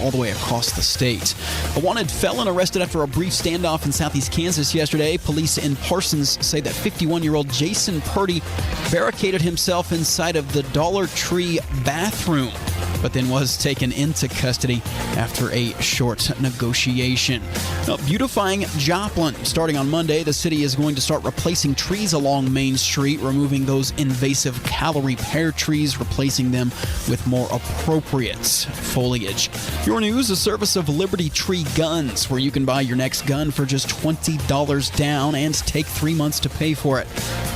all the way across the state. A wanted felon arrested after a brief standoff in southeast Kansas yesterday. Police in Parsons say that 51-year-old Jason Purdy barricaded himself inside of the Dollar Tree bathroom, but then was taken into custody after a short negotiation. Now, beautifying Joplin. Starting on Monday, the city is going to start replacing trees along Main Street, removing those invasive calorie pear trees, replacing them with more appropriate foliage. Your news, a service of Liberty Tree Guns, where you can buy your next gun for just $20 down and take 3 months to pay for it.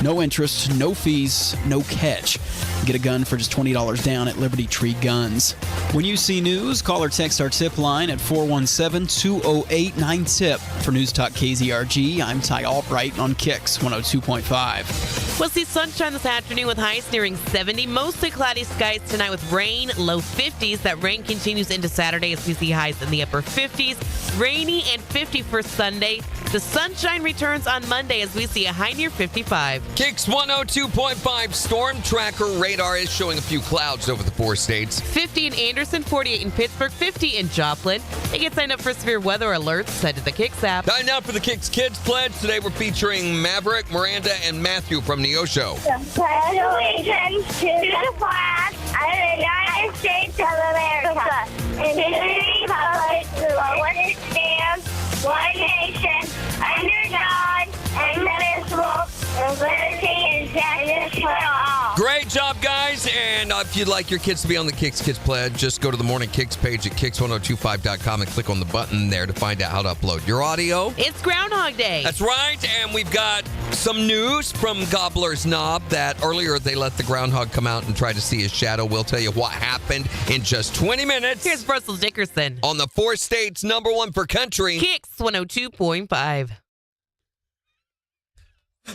No interest, no fees, no catch. Get a gun for just $20 down at Liberty Tree Guns. When you see news, call or text our tip line at 417-208-9TIP. For News Talk KZRG, I'm Ty Albright on KIX 102.5. We'll see sunshine this afternoon with highs nearing 70. Mostly cloudy skies tonight with rain, low 50s. That rain continues into Saturday as we see highs in the upper 50s. Rainy and 50 for Sunday. The sunshine returns on Monday as we see a high near 55. KIX 102.5 storm tracker radar is showing a few clouds over the 4 states. 50 in Anderson, 48 in Pittsburgh, 50 in Joplin. They get signed up for severe weather alerts. Head to the KIX app. Time now for the KIX Kids Pledge. Today we're featuring Maverick, Miranda, and Matthew from Neosho. Pledge allegiance to the flag of the United States of America and to the republic for which it stands, one nation, under God, indivisible, with liberty and justice for all. Great job, guys. And if you'd like your kids to be on the KIX Kids Pledge, just go to the Morning Kicks page at KIX1025.com and click on the button there to find out how to upload your audio. It's Groundhog Day. That's right. And we've got some news from Gobbler's Knob that earlier they let the groundhog come out and try to see his shadow. We'll tell you what happened in just 20 minutes. Here's Brussels Dickerson On the 4 states, #1 for country. KIX 102.5.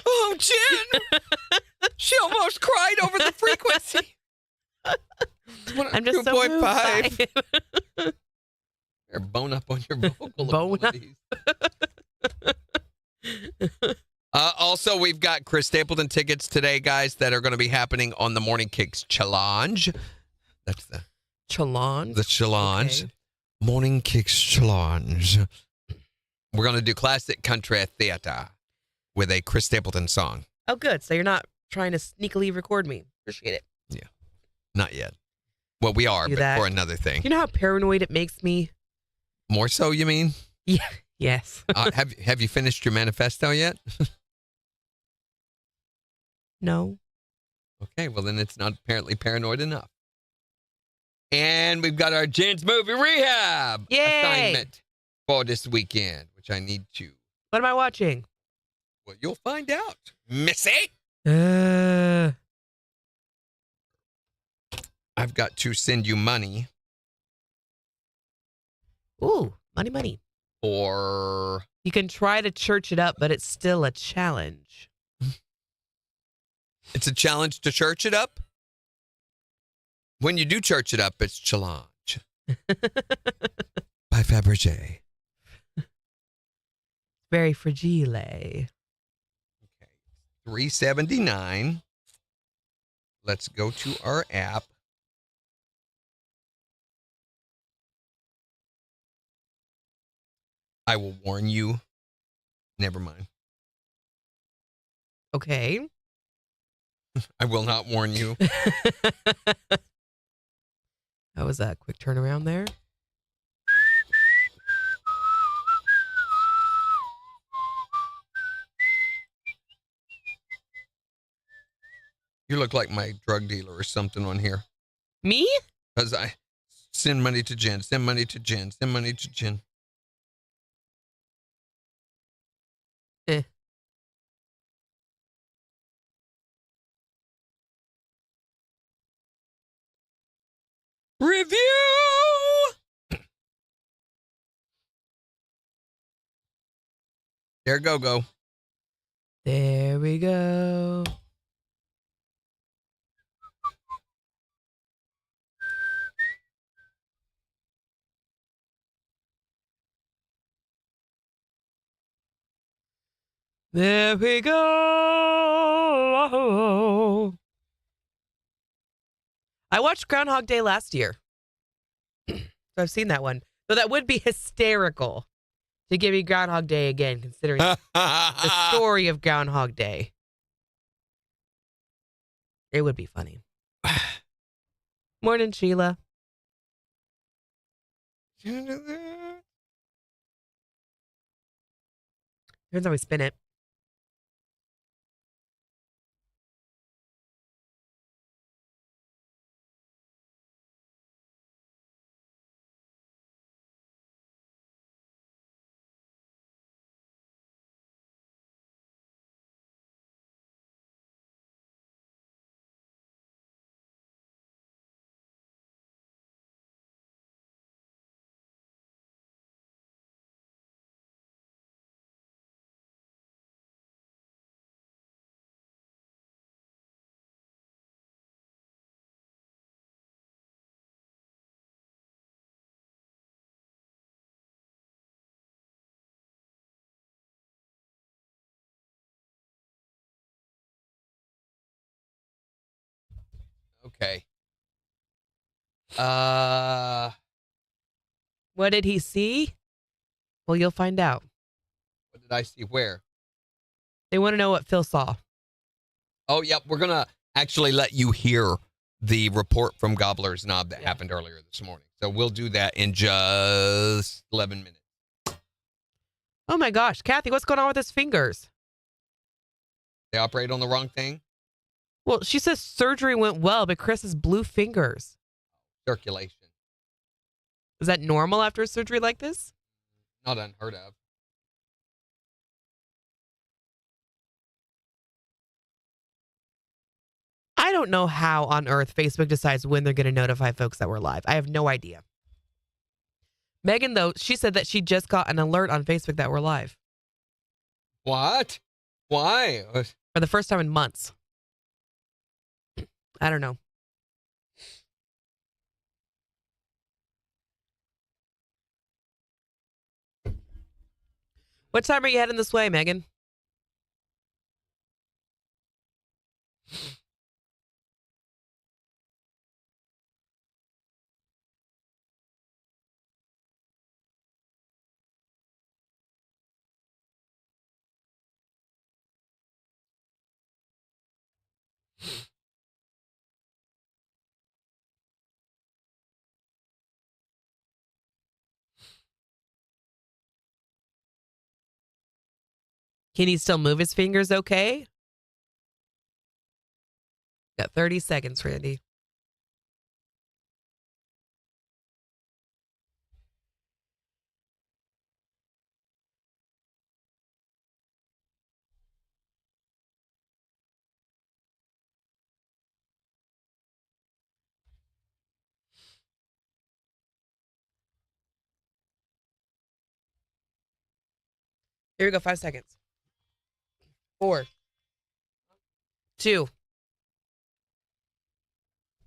Oh, Jen! She almost cried over the frequency. I'm just so moved by 2.5. You're bone up on your vocal Bone up. abilities. Also, we've got Chris Stapleton tickets today, guys, that are going to be happening on the Morning Kicks Challenge. That's the Challenge. challenge. Okay. Morning Kicks Challenge. We're going to do classic country theater with a Chris Stapleton song. Oh, good. So you're not trying to sneakily record me. Appreciate it. Not yet. Well, we are, Do but that. for another thing. You know how paranoid it makes me? More so, you mean? Yeah. Yes. Have you finished your manifesto yet? No. Okay, well then it's not apparently paranoid enough. And we've got our Jen's Movie Rehab Yay! assignment for this weekend, which I need to. What am I watching? Well, you'll find out, Missy. I've got to send you money Ooh, money. for. You can try to church it up, but it's still a challenge. It's a challenge to church it up. When you do church it up, it's challenge. By Fabergé. Very fragile. Okay. $3.79. Let's go to our app. I will warn you. Never mind. Okay. I will not warn you. That was a quick turnaround there. You look like my drug dealer or something on here. Me? Because I send money to Jen, send money to Jen, send money to Jen. Eh. Review! There go. There we go. There we go. I watched Groundhog Day last year. So I've seen that one. So that would be hysterical to give you Groundhog Day again, considering the story of Groundhog Day. It would be funny. Morning, Sheila. Depends how we spin it. Okay. What did he see? Well, you'll find out. What did I see? Where? They want to know what Phil saw. Oh, yep. We're going to actually let you hear the report from Gobbler's Knob that happened earlier this morning. So we'll do that in just 11 minutes. Oh my gosh, Kathy, what's going on with his fingers? They operate on the wrong thing? Well, she says surgery went well, but Chris has blue fingers. Circulation. Is that normal after a surgery like this? Not unheard of. I don't know how on earth Facebook decides when they're going to notify folks that we're live. I have no idea. Megan, though, she said that she just got an alert on Facebook that we're live. What? Why? For the first time in months. I don't know. What time are you heading this way, Megan? Can he still move his fingers okay? Got 30 seconds, Randy. Here we go, 5 seconds. 4, 2.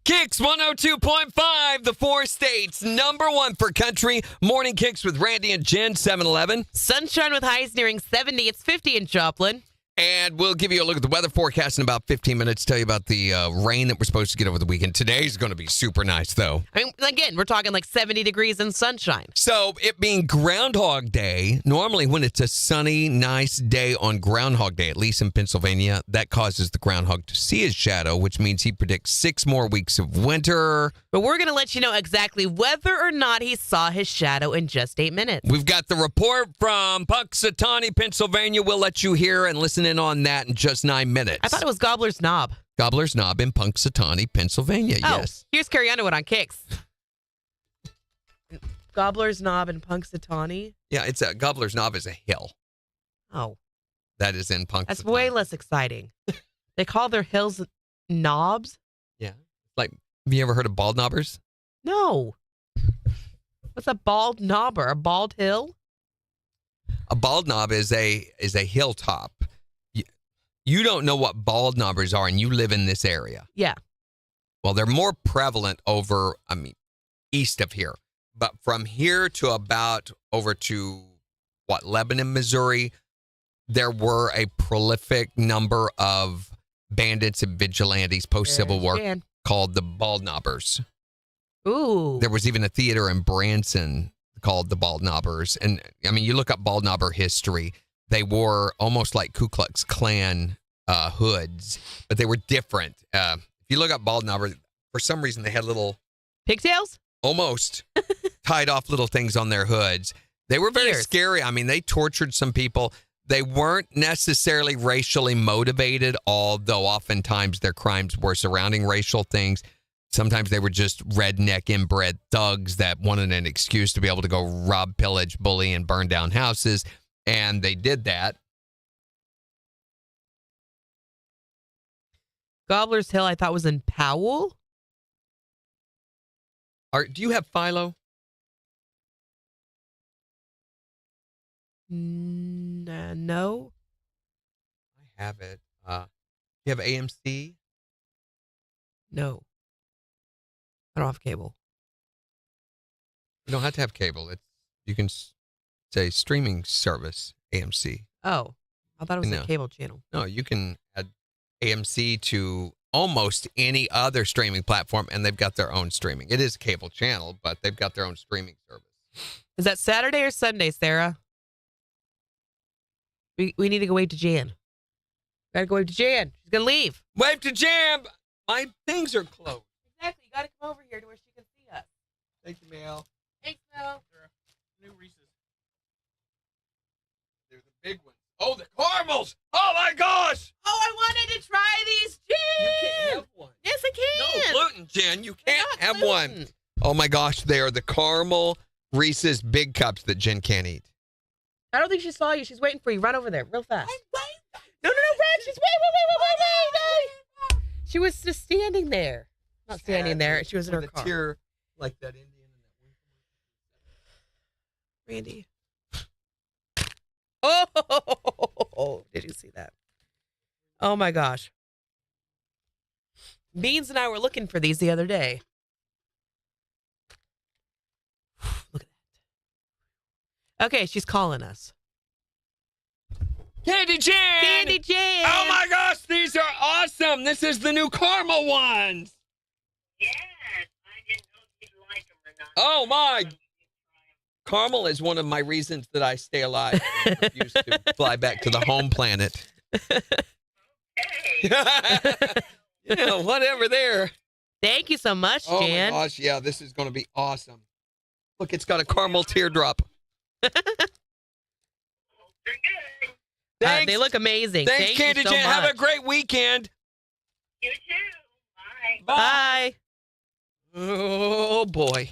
KIX 102.5, the 4 states, number 1 for country. Morning KIX with Randy and Jen, 7-Eleven. Sunshine with highs nearing 70. It's 50 in Joplin. And we'll give you a look at the weather forecast in about 15 minutes, tell you about the rain that we're supposed to get over the weekend. Today's going to be super nice, though. I mean, again, we're talking like 70 degrees and sunshine. So, it being Groundhog Day, normally when it's a sunny, nice day on Groundhog Day, at least in Pennsylvania, that causes the groundhog to see his shadow, which means he predicts 6 more weeks of winter. But we're going to let you know exactly whether or not he saw his shadow in just 8 minutes. We've got the report from Punxsutawney, Pennsylvania. We'll let you hear and listen in on that in just 9 minutes. I thought it was Gobbler's Knob. Gobbler's Knob in Punxsutawney, Pennsylvania. Oh, yes. Here's Carrie Underwood on KIX. Gobbler's Knob in Punxsutawney? Yeah, it's a Gobbler's Knob is a hill. Oh. That is in Punxsutawney. That's way less exciting. They call their hills knobs? Yeah. Like, have you ever heard of bald knobbers? No. What's a bald knobber? A bald hill? A bald knob is a hilltop. You don't know what bald knobbers are, and you live in this area. Yeah. Well, they're more prevalent over, east of here. But from here to about over to, Lebanon, Missouri, there were a prolific number of bandits and vigilantes post-Civil War called the bald knobbers. Ooh. There was even a theater in Branson called the Bald Knobbers. And I mean, you look up Bald Knobber history, they wore almost like Ku Klux Klan hoods, but they were different. If you look up Bald Knobber, for some reason they had little Pigtails? almost tied off little things on their hoods. They were very scary. I mean, they tortured some people. They weren't necessarily racially motivated, although oftentimes their crimes were surrounding racial things. Sometimes they were just redneck inbred thugs that wanted an excuse to be able to go rob, pillage, bully, and burn down houses. And they did that. Gobbler's Hill, I thought was in Powell. Do you have Philo? No. I have it. You have AMC? No. I don't have cable. You don't have to have cable. You can say streaming service, AMC. Oh, I thought it was No. a cable channel. No, you can add AMC to almost any other streaming platform, and they've got their own streaming. It is a cable channel, but they've got their own streaming service. Is that Saturday or Sunday, Sarah? We need to go wave to Jan. Gotta go wave to Jan. She's gonna leave. Wave to Jam! My things are closed. Exactly. You gotta come over here to where she can see us. Thank you, Mel. Thanks, Mel. New Reese's. They're the big ones. Oh, the caramels! Oh my gosh! Oh, I wanted to try these, Jan. You can't have one. Yes, I can. No gluten, Jen. You They're can't not have gluten. one. Oh my gosh, they are the caramel Reese's big cups that Jen can't eat. I don't think she saw you. She's waiting for you. Run over there real fast. No, run. She's wait. She was just standing there. Not standing there. She was in her With a car. tear like that Indian in that one. Randy. Oh, did you see that? Oh my gosh. Beans and I were looking for these the other day. Look at that. Okay, she's calling us. Candy Jan! Candy Jan! Oh my gosh, these are awesome! This is the new caramel ones! Yes, I didn't know if you'd like them or not. Oh my! Caramel is one of my reasons that I stay alive and refuse to fly back to the home planet. Hey, Yeah, whatever there. Thank you so much, Oh Jan. my gosh, yeah, this is going to be awesome. Look, it's got a caramel teardrop. they're good. Thanks. They look amazing. Thanks, Thank Candy you so Jan. much. Have a great weekend. You too. Bye. Bye. Oh boy.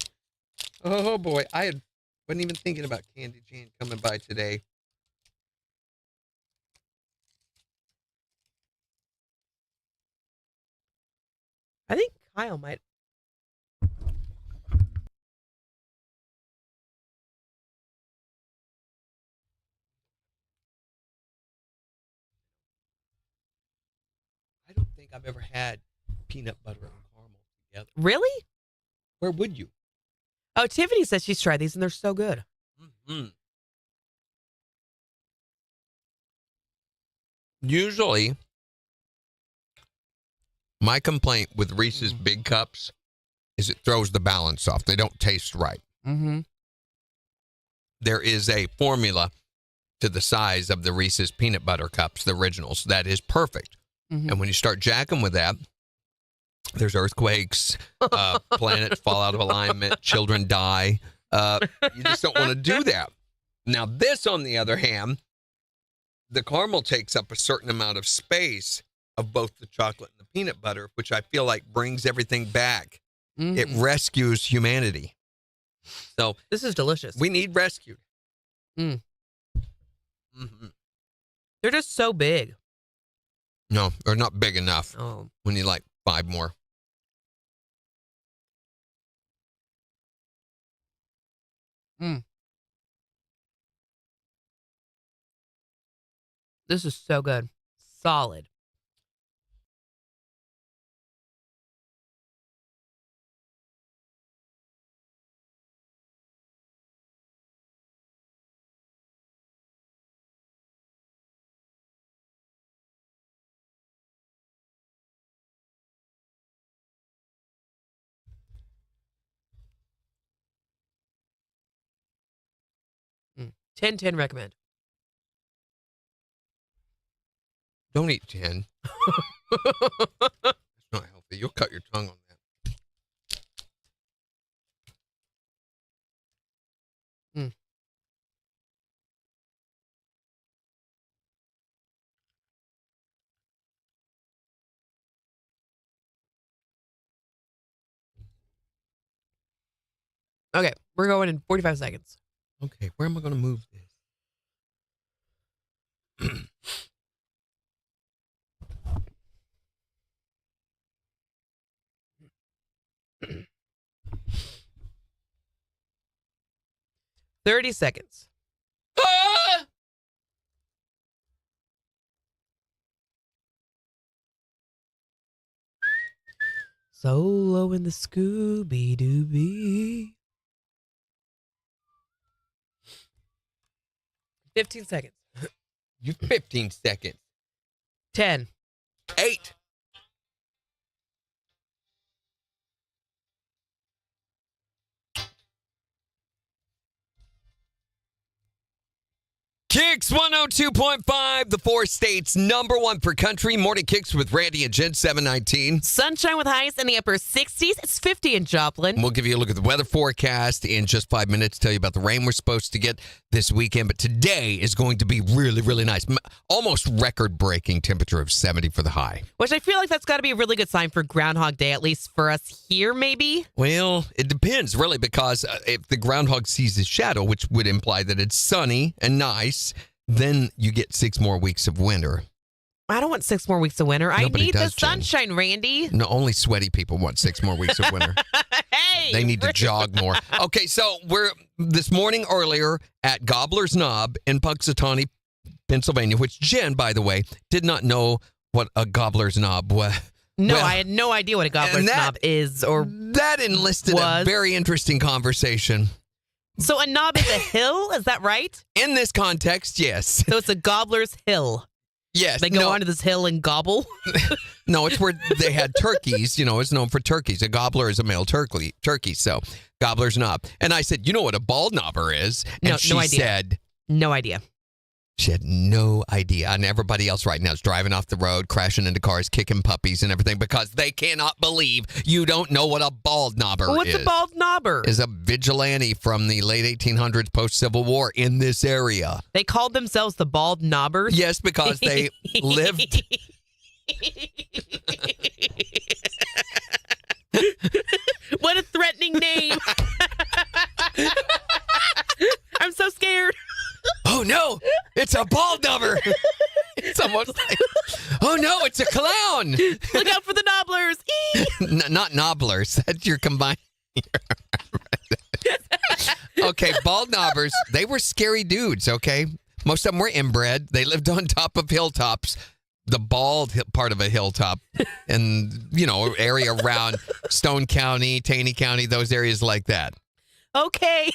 Oh boy. Wasn't even thinking about Candy Jan coming by today. I think Kyle might. I don't think I've ever had peanut butter and caramel together. Really? Where would you? Oh, Tiffany says she's tried these and they're so good. Mm-hmm. Usually, my complaint with Reese's Big Cups is it throws the balance off. They don't taste right. Mm-hmm. There is a formula to the size of the Reese's peanut butter cups, the originals, that is perfect. Mm-hmm. And when you start jacking with that, there's earthquakes, planets fall out of alignment, children die. You just don't want to do that. Now, this, on the other hand, the caramel takes up a certain amount of space of both the chocolate and the peanut butter, which I feel like brings everything back. Mm-hmm. It rescues humanity. So This is delicious. we need rescued. Mm. Mm-hmm. They're just so big. No, they're not big enough. Oh. We need like 5 more. This is so good. Solid. 10-10 recommend. Don't eat 10. It's not healthy. You'll cut your tongue on that. Mm. Okay, we're going in 45 seconds. Okay, where am I going to move this? 30 seconds. Ah! Solo in the Scooby-Dooby. 15 seconds. You 15 seconds. 10. 8. KIX 102.5, the 4 states number 1 for country. Morning KIX with Randy and Jen, 719. Sunshine with highs in the upper 60s. It's 50 in Joplin. We'll give you a look at the weather forecast in just 5 minutes, tell you about the rain we're supposed to get this weekend. But today is going to be really, really nice. Almost record-breaking temperature of 70 for the high. Which I feel like that's got to be a really good sign for Groundhog Day, at least for us here, maybe. Well, it depends, really, because if the groundhog sees his shadow, which would imply that it's sunny and nice, then you get 6 more weeks of winter. I don't want 6 more weeks of winter. Nobody I need the does, Jen. sunshine, Randy. No, only sweaty people want 6 more weeks of winter. Hey! They need to jog more. Okay, so we're this morning earlier at Gobbler's Knob in Punxsutawney, Pennsylvania, which Jen, by the way, did not know what a Gobbler's Knob was. No, Well, I had no idea what a gobbler's knob is or that enlisted a was. very interesting conversation. So a knob is a hill, is that right? In this context, yes. So it's a gobbler's hill. Yes. They go no, onto this hill and gobble. No, it's where they had turkeys. You know, it's known for turkeys. A gobbler is a male turkey, so Gobbler's Knob. And I said, you know what a bald knobber is? And No, she no idea. said, No idea. she had no idea. And everybody else right now is driving off the road, crashing into cars, kicking puppies and everything because they cannot believe you don't know what a bald knobber What's is. a bald knobber? Is a vigilante from the late 1800s post-Civil War in this area. They called themselves the bald knobbers? Yes, because they lived... What a threatening name. I'm so scared. Oh, no, it's a bald knobber. It's almost like, oh, no, it's a clown. Look out for the nobblers. Not nobblers. That's your combined. Okay, bald knobbers, they were scary dudes, okay? Most of them were inbred. They lived on top of hilltops, the bald part of a hilltop, and, you know, area around Stone County, Taney County, those areas like that. Okay.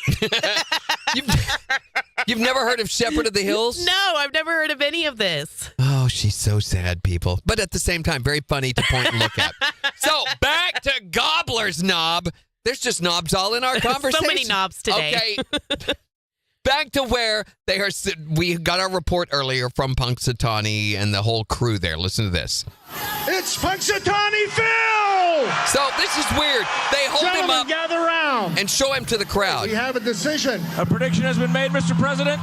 You've never heard of Shepherd of the Hills? No, I've never heard of any of this. Oh, she's so sad, people. But at the same time, very funny to point and look at. So, back to Gobbler's Knob. There's just knobs all in our conversation. So many knobs today. Okay. Back to where they are. We got our report earlier from Punxsutawney and the whole crew there. Listen to this. It's Punxsutawney Phil! So, this is weird. They hold him Gentlemen, up gather round. and show him to the crowd. We have a decision. A prediction has been made, Mr. President.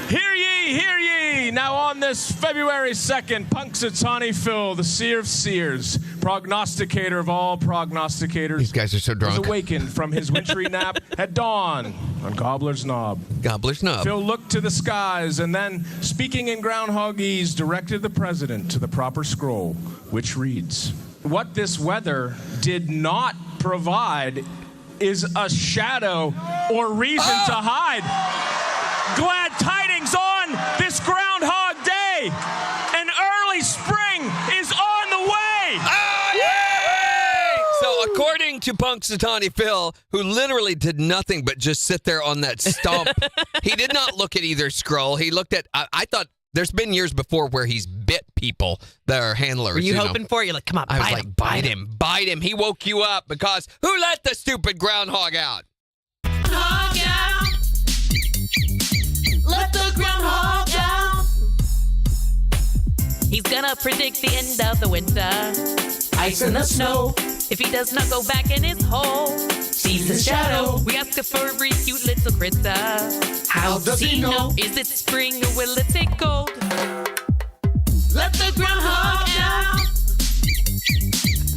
Hear ye, hear ye. Now on this February 2nd, Punxsutawney Phil, the seer of seers, prognosticator of all prognosticators, These guys are so was drunk. awakened from his wintry nap at dawn on Gobbler's Knob. Gobbler's Knob. Phil looked to the skies and then, speaking in groundhogese, directed the president to the proper scroll, which reads, "What this weather did not provide is a shadow or reason to hide. Glad tidings on this Groundhog Day. An early spring is on the way." Oh, yay! So according to Punxsutawney Phil, who literally did nothing but just sit there on that stump, he did not look at either scroll. He looked at, I thought there's been years before where he's bit people that are handlers. Were you know. hoping for it? You're like, come on, I was bite like, him, bite him, bite him. He woke you up because who let the stupid groundhog out? Hog out. He's gonna predict the end of the winter. Ice in the snow. If he does not go back in his hole, sees his shadow. We ask a furry, cute little critter. How does he know? Is it spring or will it take cold? Let the groundhog down.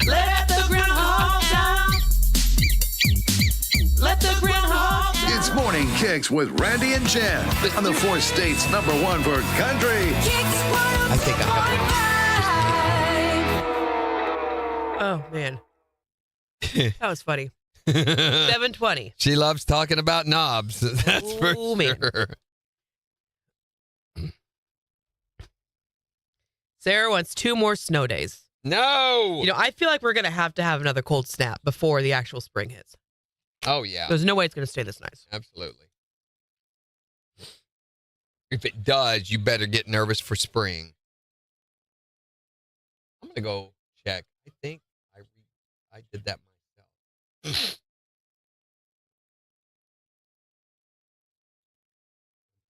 Let the groundhog down. Let the groundhog down. It's Morning Kicks with Randy and Jen on the 4 states #1 for country. I think I have Oh, man. That was funny. 7:20. She loves talking about knobs. That's for man. sure. Sarah wants 2 more snow days. No. You know, I feel like we're going to have another cold snap before the actual spring hits. Oh, yeah. There's no way it's going to stay this nice. Absolutely. If it does, you better get nervous for spring. I'm going to go check. I think I did that myself.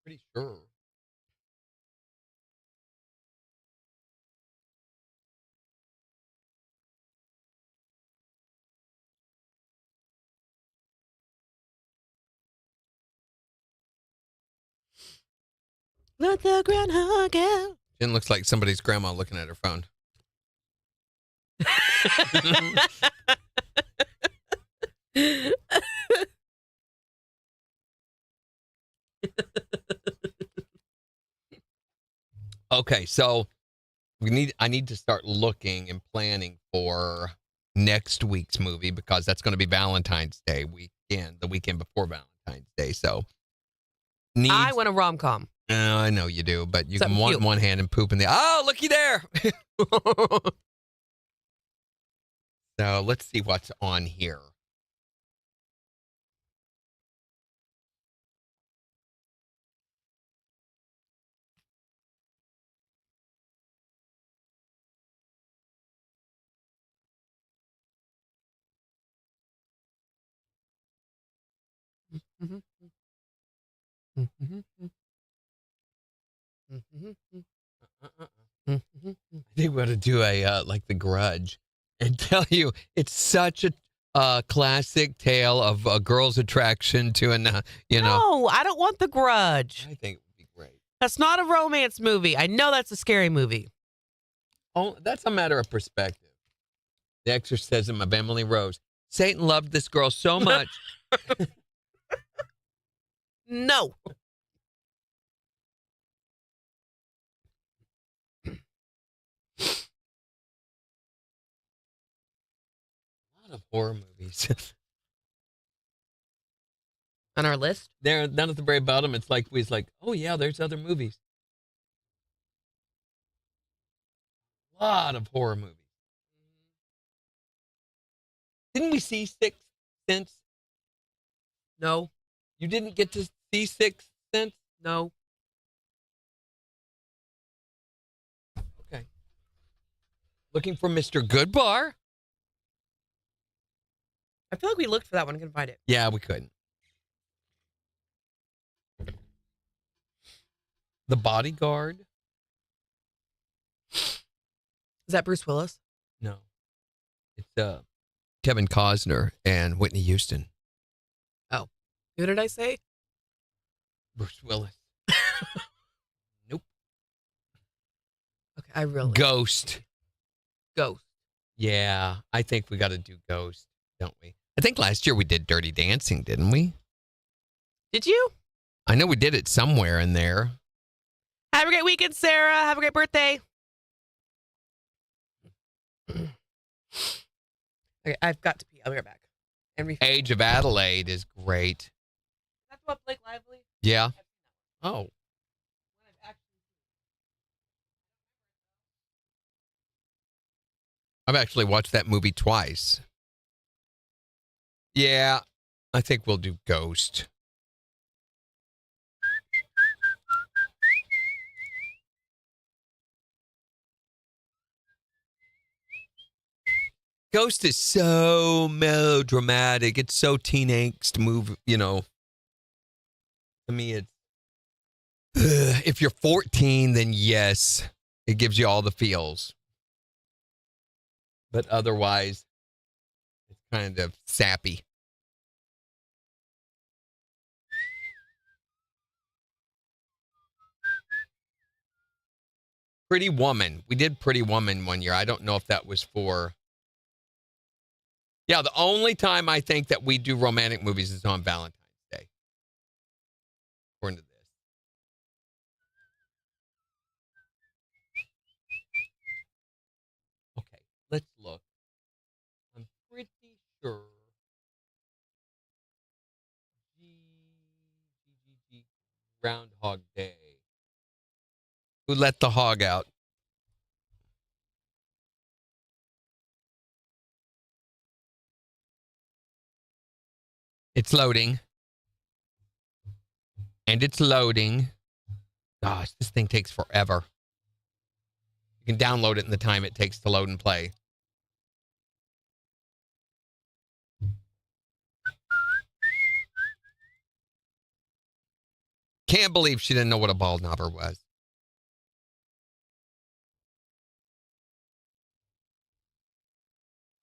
Pretty sure. Let the groundhog out. Jen looks like somebody's grandma looking at her phone. Okay, so I need to start looking and planning for next week's movie because that's going to be Valentine's Day weekend, the weekend before Valentine's Day. So I want a rom-com. I know you do, but you Something can want cute. one hand and poop in the. Oh, looky there. So let's see what's on here. I think we ought to do a like The Grudge and tell you it's such a classic tale of a girl's attraction to an No, I don't want The Grudge. I think it would be great. That's not a romance movie. I know that's a scary movie. Oh, that's a matter of perspective. The Exorcism of Emily Rose. Satan loved this girl so much. No. A lot of horror movies. On our list? There, down at the very bottom, it's like oh yeah, there's other movies. A lot of horror movies. Didn't we see Sixth Sense? No. You didn't get to see Sixth Sense? No. Okay. Looking for Mr. Goodbar? I feel like we looked for that one and couldn't find it. Yeah, we couldn't. The Bodyguard? Is that Bruce Willis? No. It's Kevin Costner and Whitney Houston. Oh. Who did I say? Bruce Willis. Nope. Okay, I really. Ghost. Ghost. Yeah, I think we got to do Ghost, don't we? I think last year we did Dirty Dancing, didn't we? Did you? I know we did it somewhere in there. Have a great weekend, Sarah. Have a great birthday. Okay, I've got to pee. I'll be right back. And refill. Age of Adelaide is great. That's about Blake Lively. Yeah. Oh. I've actually watched that movie twice. Yeah, I think we'll do Ghost. Ghost is so melodramatic. It's so teen angst move, you know. To me, it's if you're 14, then yes, It gives you all the feels. But otherwise, it's kind of sappy. Pretty Woman. We did Pretty Woman one year. I don't know if that was for... Yeah, the only time I think that we do romantic movies is on Valentine's Day. According to this. Okay, let's look. I'm pretty sure. Groundhog Day. Who let the hog out? It's loading. And it's loading. Gosh, this thing takes forever. You can download it in the time it takes to load and play. Can't believe she didn't know what a bald knobber was.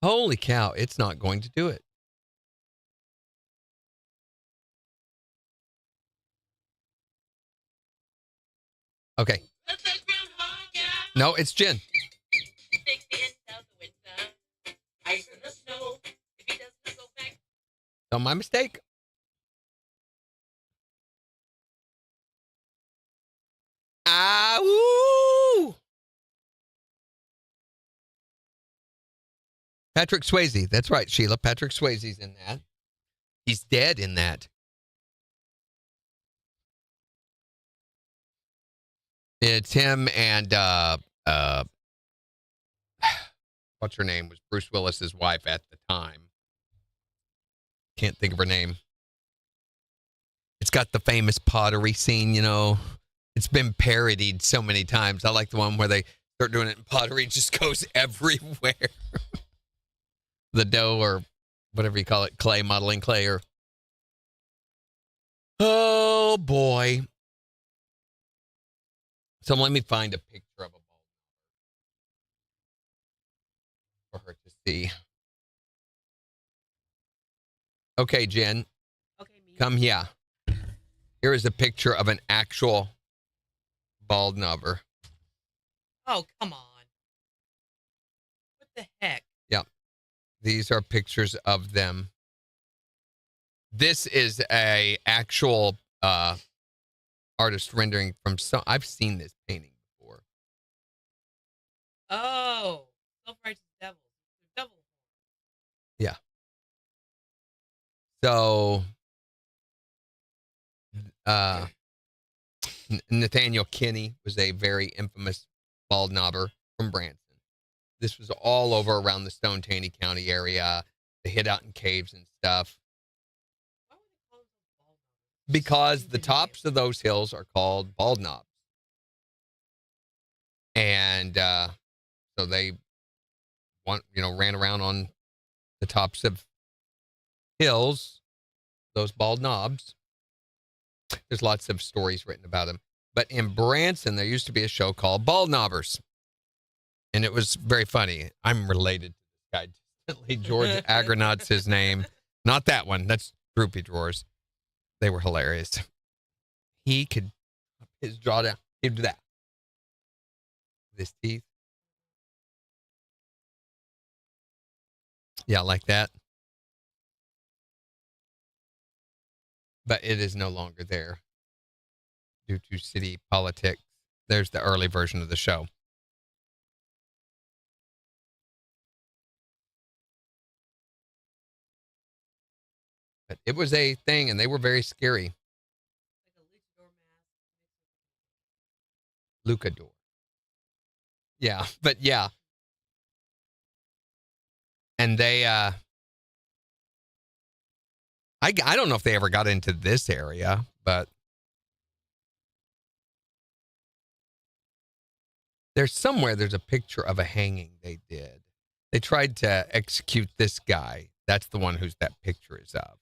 Holy cow, it's not going to do it. Okay. No, it's Jen. So my mistake. Woo! Patrick Swayze. That's right, Sheila. Patrick Swayze's in that. He's dead in that. It's him and what's her name? Was Bruce Willis's wife at the time. Can't think of her name. It's got the famous pottery scene, you know. It's been parodied so many times. I like the one where they start doing it and pottery just goes everywhere. The dough or whatever you call it, clay, modeling clay or... Oh, boy. So let me find a picture of a ball for her to see. Okay, Jen. Okay, me. Come here. Here is a picture of an actual bald knobber. Oh, come on. What the heck? Yep. These are pictures of them. This is a actual artist rendering from some... I've seen this painting before. Oh, self-righteous devils. Devil. Yeah. So, Nathaniel Kinney was a very infamous bald knobber from Branson. This was all over around the Stone Taney County area. They hid out in caves and stuff. Why would they call them bald knobbers? Because the tops of those hills are called bald knobs. And so they ran around on the tops of hills, those bald knobs. There's lots of stories written about them. But in Branson, there used to be a show called Bald Knobbers. And it was very funny. I'm related to this guy distantly. George Agronauts his name. Not that one. That's Droopy Drawers. They were hilarious. He could his jaw down. He'd do that. With his teeth. Yeah, like that. But it is no longer there due to city politics. There's the early version of the show. But it was a thing, and they were very scary. Lucador. Yeah, but yeah. And they, I don't know if they ever got into this area, but there's a picture of a hanging they did. They tried to execute this guy. That's the one who's that picture is of.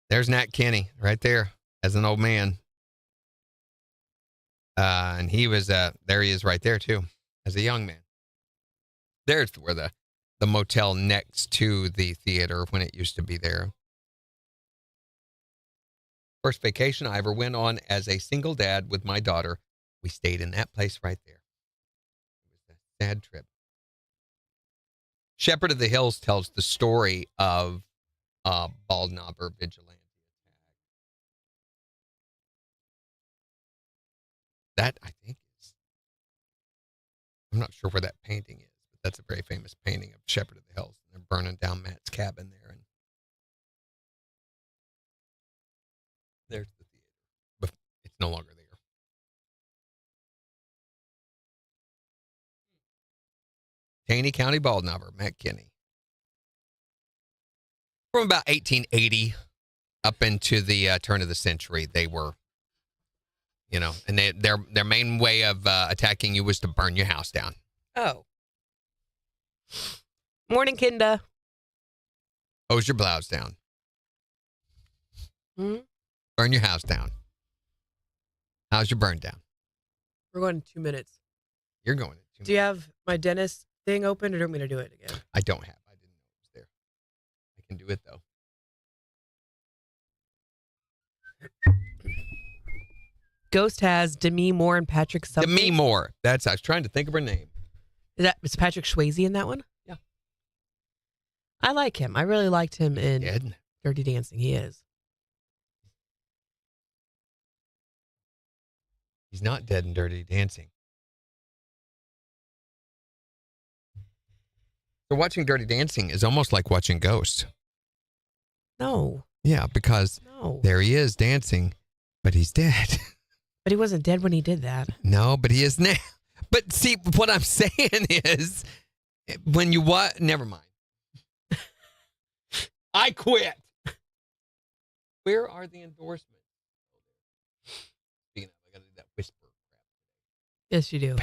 There's Nat Kinney right there. as an old man. And he was, there he is right there, too, as a young man. There's where the motel next to the theater when it used to be there. First vacation I ever went on as a single dad with my daughter. We stayed in that place right there. It was a sad trip. Shepherd of the Hills tells the story of Bald Knobber vigilante attack. That, I think, is, I'm not sure where that painting is, but that's a very famous painting of Shepherd of the Hills. And they're burning down Matt's cabin there. And there's the theater, but it's no longer there. Taney County Bald Knobber, Matt Kinney. From about 1880 up into the turn of the century, they were, you know, and their main way of attacking you was to burn your house down. Oh. Morning, Kinda. Hose your blouse down. Burn your house down. How's your burn down? We're going in 2 minutes. You're going in 2 minutes. Do you have my dentist thing open, or do you want me to do it again? I don't have. I didn't know it was there. I can do it, though. Ghost has Demi Moore and Patrick something. Demi Moore. I was trying to think of her name. Is Patrick Swayze in that one? Yeah. I like him. I really liked him in Dead? Dirty Dancing. He is. He's not dead in Dirty Dancing. So watching Dirty Dancing is almost like watching Ghost. No. Yeah, because there he is dancing, but he's dead. But he wasn't dead when he did that. No, but he is now. But see, what I'm saying is, when you watch, never mind. I quit. Where are the endorsements? Speaking of, I got to do that whisper crap. Yes, you do.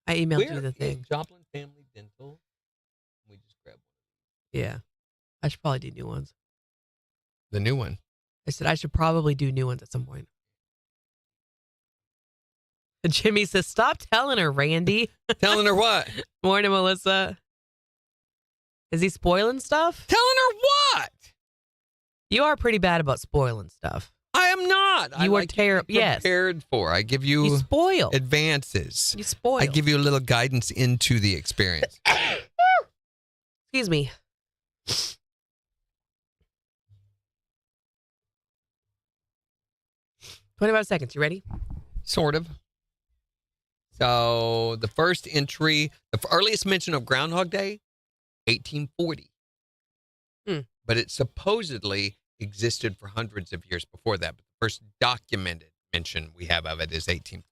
I emailed you the thing. Joplin Family Dental. We just grabbed one. Yeah. I should probably do new ones. The new one. I said I should probably do new ones at some point. And Jimmy says, stop telling her, Randy. Telling her what? Morning, Melissa. Is he spoiling stuff? Telling her what? You are pretty bad about spoiling stuff. I am not. You are terrible. Yes. Prepared for. I give you, You spoil. advances. You spoil. I give you a little guidance into the experience. Excuse me. 25 seconds. You ready? Sort of. So the first entry, the earliest mention of Groundhog Day, 1840. But it supposedly existed for hundreds of years before that. But the first documented mention we have of it is 1840.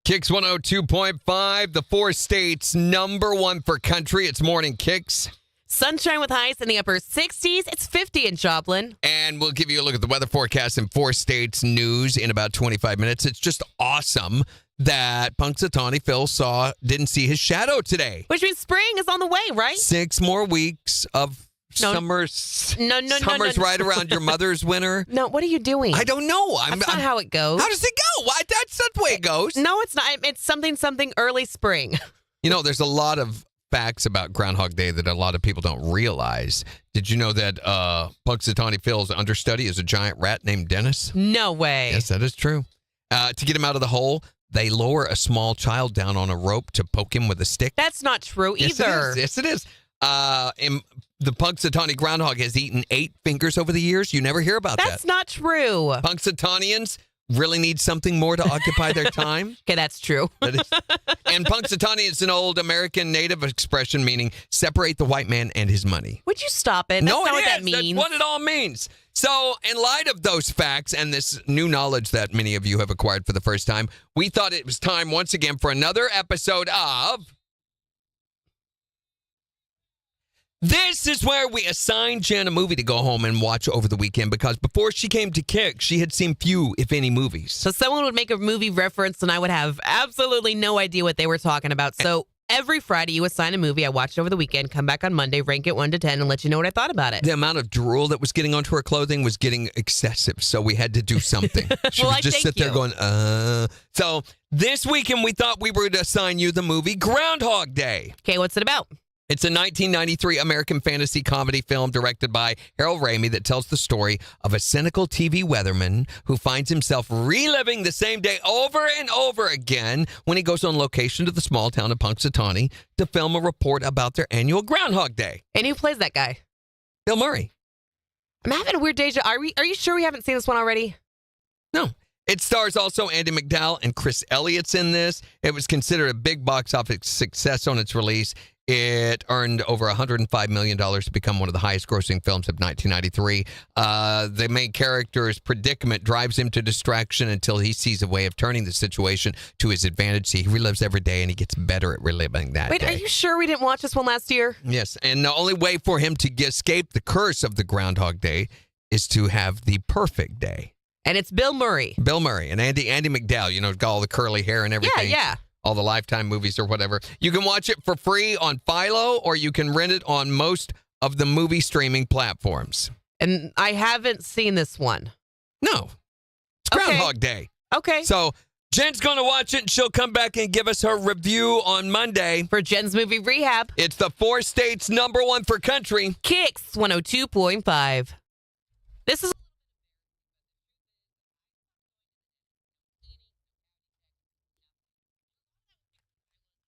KIX 102.5, the 4 states #1 for country. It's morning KIX. Sunshine with highs in the upper 60s. It's 50 in Joplin. And we'll give you a look at the weather forecast in 4 states news in about 25 minutes. It's just awesome that Punxsutawney Phil didn't see his shadow today. Which means spring is on the way, right? 6 more weeks of summer's summer's right around your mother's winter. No, what are you doing? I don't know. That's not how it goes. How does it go? That's not the way it goes. No, it's not. It's something early spring. You know, there's a lot of facts about Groundhog Day that a lot of people don't realize. Did you know that Punxsutawney Phil's understudy is a giant rat named Dennis? No way. Yes, that is true. To get him out of the hole, they lower a small child down on a rope to poke him with a stick. That's not true either. Yes, it is. The Punxsutawney groundhog has eaten 8 fingers over the years. You never hear about that. That's not true. Punxsutawneyans really need something more to occupy their time. Okay, that's true. And Punxsutawney is an old American native expression meaning separate the white man and his money. Would you stop it? That's No, not what it that is. means. That's what it all means. So, in light of those facts and this new knowledge that many of you have acquired for the first time, we thought it was time once again for another episode of This is where we assigned Jen a movie to go home and watch over the weekend because before she came to KIX, she had seen few, if any, movies. So someone would make a movie reference and I would have absolutely no idea what they were talking about. So every Friday you assign a movie I watched over the weekend, come back on Monday, rank it 1 to 10, and let you know what I thought about it. The amount of drool that was getting onto her clothing was getting excessive, so we had to do something. She Well, would I just thank sit there you. going, So this weekend we thought we were to assign you the movie Groundhog Day. Okay, what's it about? It's a 1993 American fantasy comedy film directed by Harold Ramey that tells the story of a cynical TV weatherman who finds himself reliving the same day over and over again when he goes on location to the small town of Punxsutawney to film a report about their annual Groundhog Day. And who plays that guy? Bill Murray. I'm having a weird deja. Are you sure we haven't seen this one already? No. It stars also Andy McDowell and Chris Elliott's in this. It was considered a big box office success on its release. It earned over $105 million to become one of the highest grossing films of 1993. The main character's predicament drives him to distraction until he sees a way of turning the situation to his advantage. See, he relives every day and he gets better at reliving that Wait, day. are you sure we didn't watch this one last year? Yes, and the only way for him to escape the curse of the Groundhog Day is to have the perfect day. And it's Bill Murray. Bill Murray and Andy McDowell, got all the curly hair and everything. Yeah. All the Lifetime movies or whatever. You can watch it for free on Philo or you can rent it on most of the movie streaming platforms. And I haven't seen this one. No. It's Groundhog Day. Okay. So Jen's going to watch it and she'll come back and give us her review on Monday. For Jen's Movie Rehab, It's the 4 states #1 for country. KIX 102.5. This is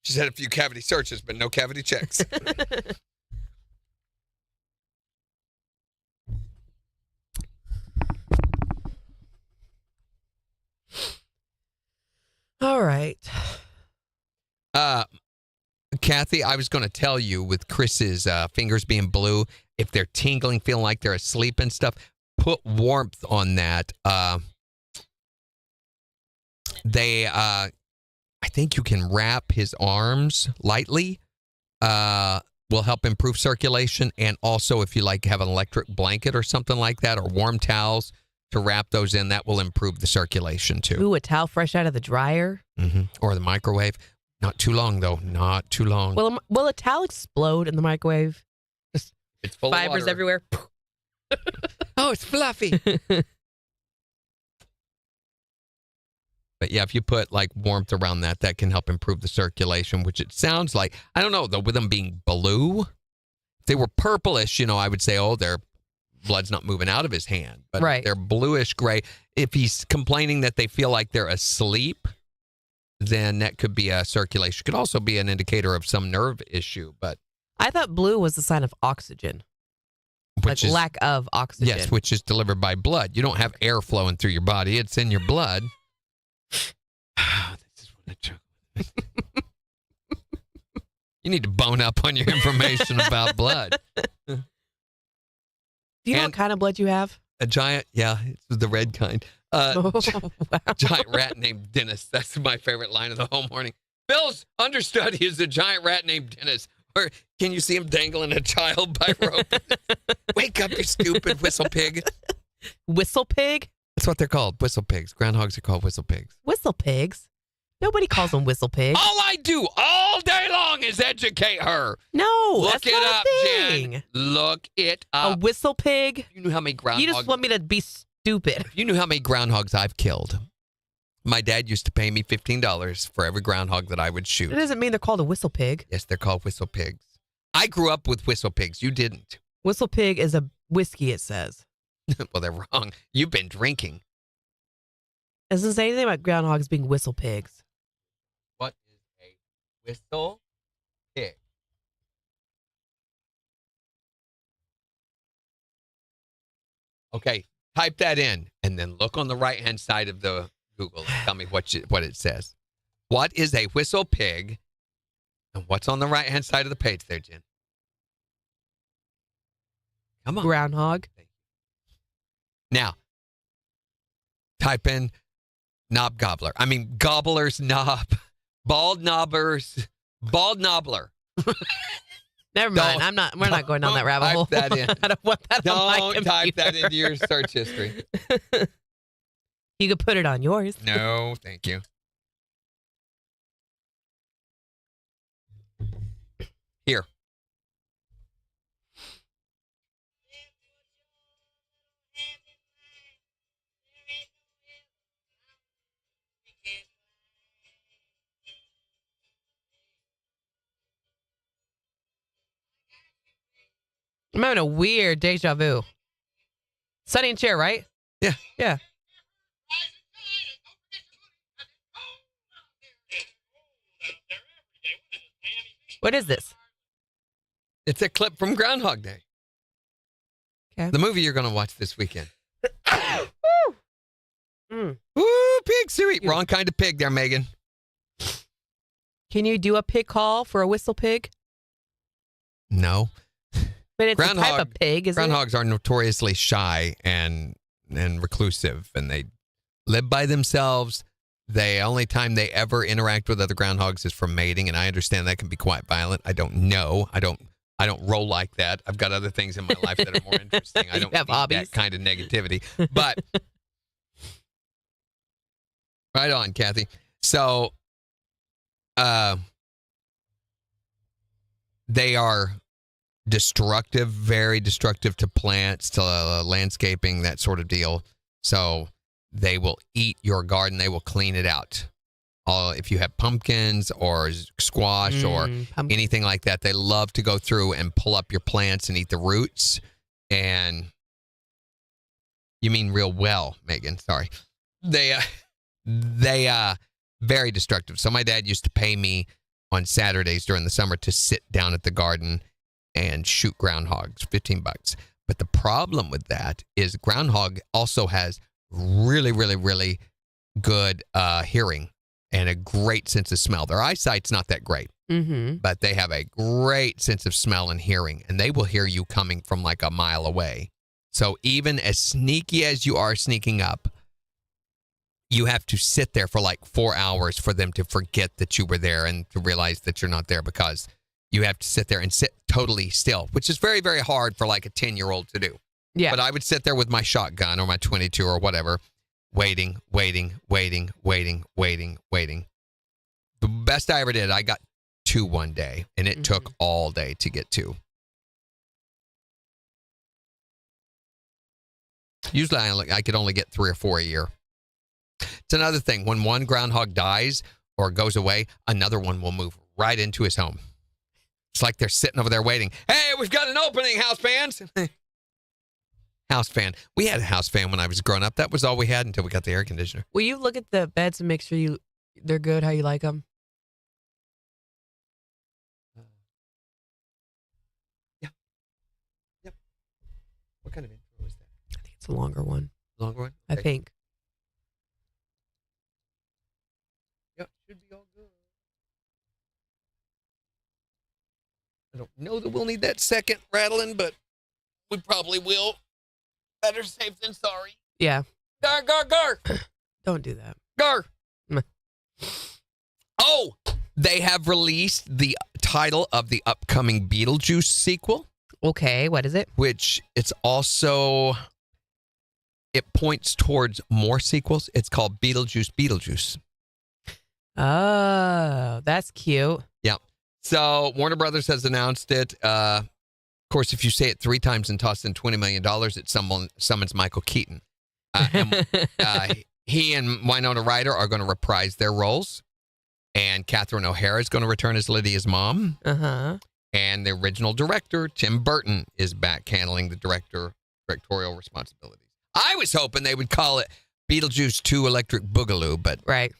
She's had a few cavity searches, but no cavity checks. all right. Kathy, I was going to tell you with Chris's fingers being blue, if they're tingling, feeling like they're asleep and stuff, put warmth on that. I think you can wrap his arms lightly. Will help improve circulation. And also, if you have an electric blanket or something like that, or warm towels to wrap those in, that will improve the circulation too. Ooh, a towel fresh out of the dryer. Or the microwave. Not too long, though. Not too long. Will a towel explode in the microwave? Just it's full fibers of water. everywhere. Oh, it's fluffy. But yeah, if you put warmth around that can help improve the circulation, which it sounds like. I don't know, though, with them being blue. If they were purplish, I would say, their blood's not moving out of his hand. But Right. if they're bluish gray. If he's complaining that they feel like they're asleep, then that could be a circulation. Could also be an indicator of some nerve issue. But I thought blue was a sign of oxygen. which is Lack of oxygen. yes, which is delivered by blood. You don't have air flowing through your body; it's in your blood. This is what I took. You need to bone up on your information about blood. Do you know what kind of blood you have? A giant, it's the red kind. Wow. Giant rat named Dennis. That's my favorite line of the whole morning. Bill's understudy is a giant rat named Dennis. Or can you see him dangling a child by rope? Wake up, you stupid whistle pig. Whistle pig? That's what they're called, whistle pigs. Groundhogs are called whistle pigs. Whistle pigs? Nobody calls them whistle pigs. All I do all day long is educate her. No, Look that's it not up, a thing. Jen. Look it A up. whistle pig? You knew how many groundhogs. You just want me to be stupid. You knew how many groundhogs I've killed. My dad used to pay me $15 for every groundhog that I would shoot. It doesn't mean they're called a whistle pig. Yes, they're called whistle pigs. I grew up with whistle pigs. You didn't. Whistle pig is a whiskey, it says. Well, they're wrong. You've been drinking. It doesn't say anything about groundhogs being whistle pigs. What is a whistle pig? Okay, type that in and then look on the right-hand side of the Google and tell me what it says. What is a whistle pig? And what's on the right-hand side of the page there, Jen? Come on. Groundhog. Now, type in knob gobbler. I mean, gobbler's knob. Bald knobbler. Never mind. We're not going down that rabbit hole. Type that in. I don't want that on my Don't computer. type that into your search history. You could put it on yours. No, thank you. Here. I'm having a weird deja vu. Sonny and Cher, right? Yeah. Yeah. What is this? It's a clip from Groundhog Day. Okay. The movie you're going to watch this weekend. Mm. Woo, pig suey. Wrong kind of pig there, Megan. Can you do a pig call for a whistle pig? No. But it's a type of pig, isn't it? Groundhogs are notoriously shy and reclusive, and they live by themselves. The only time they ever interact with other groundhogs is for mating, and I understand that can be quite violent. I don't know. I don't roll like that. I've got other things in my life that are more interesting. I don't have need hobbies. that kind of negativity. But right on, Kathy. So they are destructive, very destructive to plants, to landscaping, that sort of deal. So they will eat your garden. They will clean it out. If you have pumpkins or squash or anything like that, they love to go through and pull up your plants and eat the roots. And you mean real well, Megan. Sorry. They very destructive. So my dad used to pay me on Saturdays during the summer to sit down at the garden and shoot groundhogs, $15. But the problem with that is groundhog also has really, really, really good hearing and a great sense of smell. Their eyesight's not that great, but they have a great sense of smell and hearing, and they will hear you coming from like a mile away. So even as sneaky as you are sneaking up, you have to sit there for like 4 hours for them to forget that you were there and to realize that you're not there, because you have to sit there and sit totally still, which is very, very hard for like a 10-year-old to do. Yeah. But I would sit there with my shotgun or my 22 or whatever, waiting. The best I ever did, I got 2 one day, and it took all day to get 2. Usually I could only get 3 or 4 a year. It's another thing. When one groundhog dies or goes away, another one will move right into his home. It's like they're sitting over there waiting. Hey, we've got an opening, house fans. House fan. We had a house fan when I was growing up. That was all we had until we got the air conditioner. Will you look at the beds and make sure they're good, how you like them? Yeah. Yep. What kind of intro is that? I think it's a longer one. Longer one? I think. Yep. Should be all good. I don't know that we'll need that second rattling, but we probably will. Better safe than sorry. Yeah. Gar, gar, gar. Don't do that. Gar. Oh, they have released the title of the upcoming Beetlejuice sequel. Okay, what is it? Which it points towards more sequels. It's called Beetlejuice. Oh, that's cute. Yeah. So Warner Brothers has announced it. Of course, if you say it 3 times and toss in $20 million, it summons Michael Keaton. He and Winona Ryder are going to reprise their roles. And Catherine O'Hara is going to return as Lydia's mom. And the original director, Tim Burton, is back handling the directorial responsibilities. I was hoping they would call it Beetlejuice 2 Electric Boogaloo, but... Right.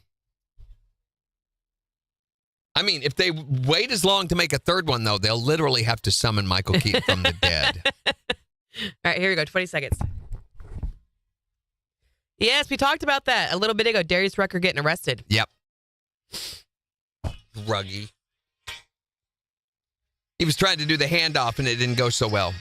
I mean, if they wait as long to make a third one, though, they'll literally have to summon Michael Keaton from the dead. All right, here we go. 20 seconds. Yes, we talked about that a little bit ago. Darius Rucker getting arrested. Yep. Ruggy. He was trying to do the handoff, and it didn't go so well.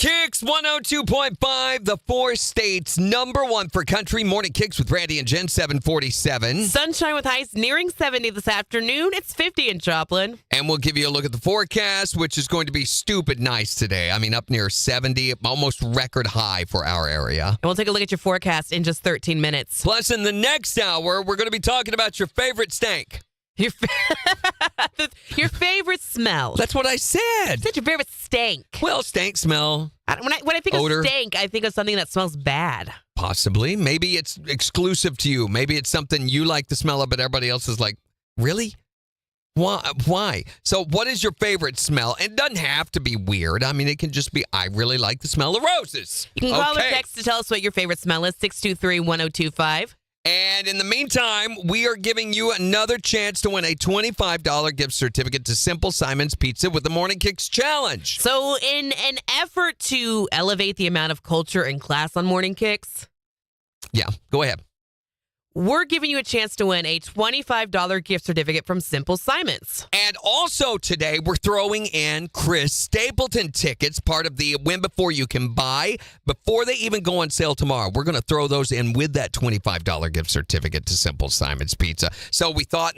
KIX 102.5, the four states number one for country. Morning KIX with Randy and Jen, 747. Sunshine with highs nearing 70 this afternoon. It's 50 in Joplin. And we'll give you a look at the forecast, which is going to be stupid nice today. I mean, up near 70, almost record high for our area. And we'll take a look at your forecast in just 13 minutes. Plus, in the next hour, we're going to be talking about your favorite stank. Your favorite smell. That's what I said. What's your favorite stank? Well, stank smell. When I think odor. of stank, I think of something that smells bad. Possibly. Maybe it's exclusive to you. Maybe it's something you like the smell of, but everybody else is like, really? Why? So what is your favorite smell? It doesn't have to be weird. I mean, it can just be, I really like the smell of roses. You can call or text to tell us what your favorite smell is, 623-1025. And in the meantime, we are giving you another chance to win a $25 gift certificate to Simple Simon's Pizza with the Morning KIX Challenge. So in an effort to elevate the amount of culture and class on Morning KIX, yeah, go ahead. We're giving you a chance to win a $25 gift certificate from Simple Simon's. And also today, we're throwing in Chris Stapleton tickets, part of the Win Before You Can Buy, before they even go on sale tomorrow. We're going to throw those in with that $25 gift certificate to Simple Simon's Pizza. So we thought,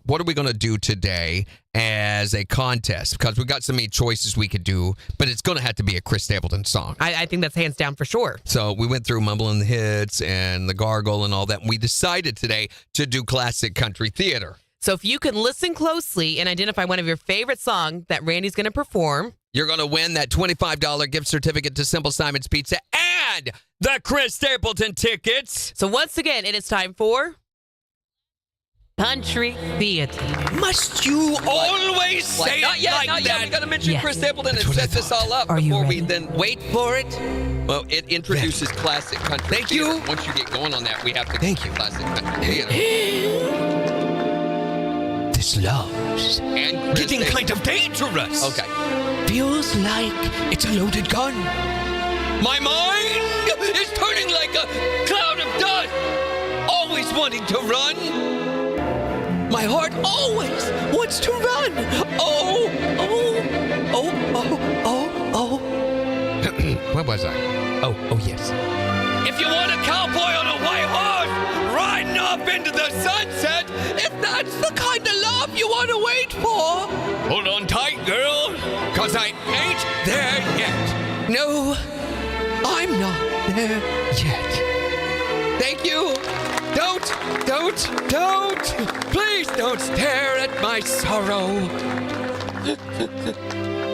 what are we going to do today as a contest? Because we got so many choices we could do, but it's going to have to be a Chris Stapleton song. I think that's hands down for sure. So we went through Mumbling the Hits and The Gargle and all that, and we decided today to do classic country theater. So if you can listen closely and identify one of your favorite songs that Randy's going to perform, you're going to win that $25 gift certificate to Simple Simon's Pizza and the Chris Stapleton tickets. So once again, it is time for country theater. Must you always say not it yet, like not that? Yet. We got to mention Chris Stapleton and set this all up before we then wait for it. Well, it introduces classic country Thank theater. you. Once you get going on that, we have to Thank you. classic country theater. This love's And Chris getting Stapleton. kind of dangerous. Okay. Feels like it's a loaded gun. My mind is turning like a cloud of dust, always wanting to run. My heart always wants to run. Oh, oh, oh, oh, oh, oh. Where was I? Oh, yes. If you want a cowboy on a white horse riding off into the sunset, if that's the kind of love you want to wait for, hold on tight, girl, because I ain't there yet. No, I'm not there yet. Thank you. Don't. Please don't stare at my sorrow.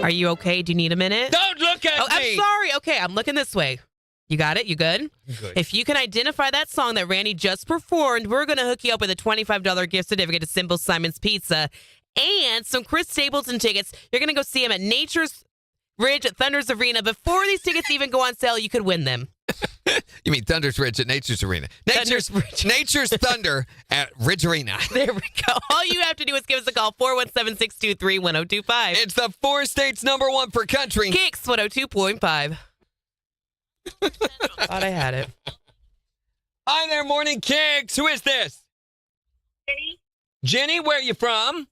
Are you okay? Do you need a minute? Don't look at me. I'm sorry. Okay, I'm looking this way. You got it? You good? Good. If you can identify that song that Randy just performed, we're going to hook you up with a $25 gift certificate to Simple Simon's Pizza and some Chris Stapleton tickets. You're going to go see him at Nature's Ridge at Thunder's Arena. Before these tickets even go on sale, you could win them. You mean Thunder's Ridge at Nature's Arena? Thunder's Ridge. Nature's Thunder at Ridge Arena. There we go. All you have to do is give us a call, 417-623-1025. It's the four states number one for country. KIX 102.5. Thought I had it. Hi there, Morning KIX. Who is this? Jenny. Jenny, where are you from?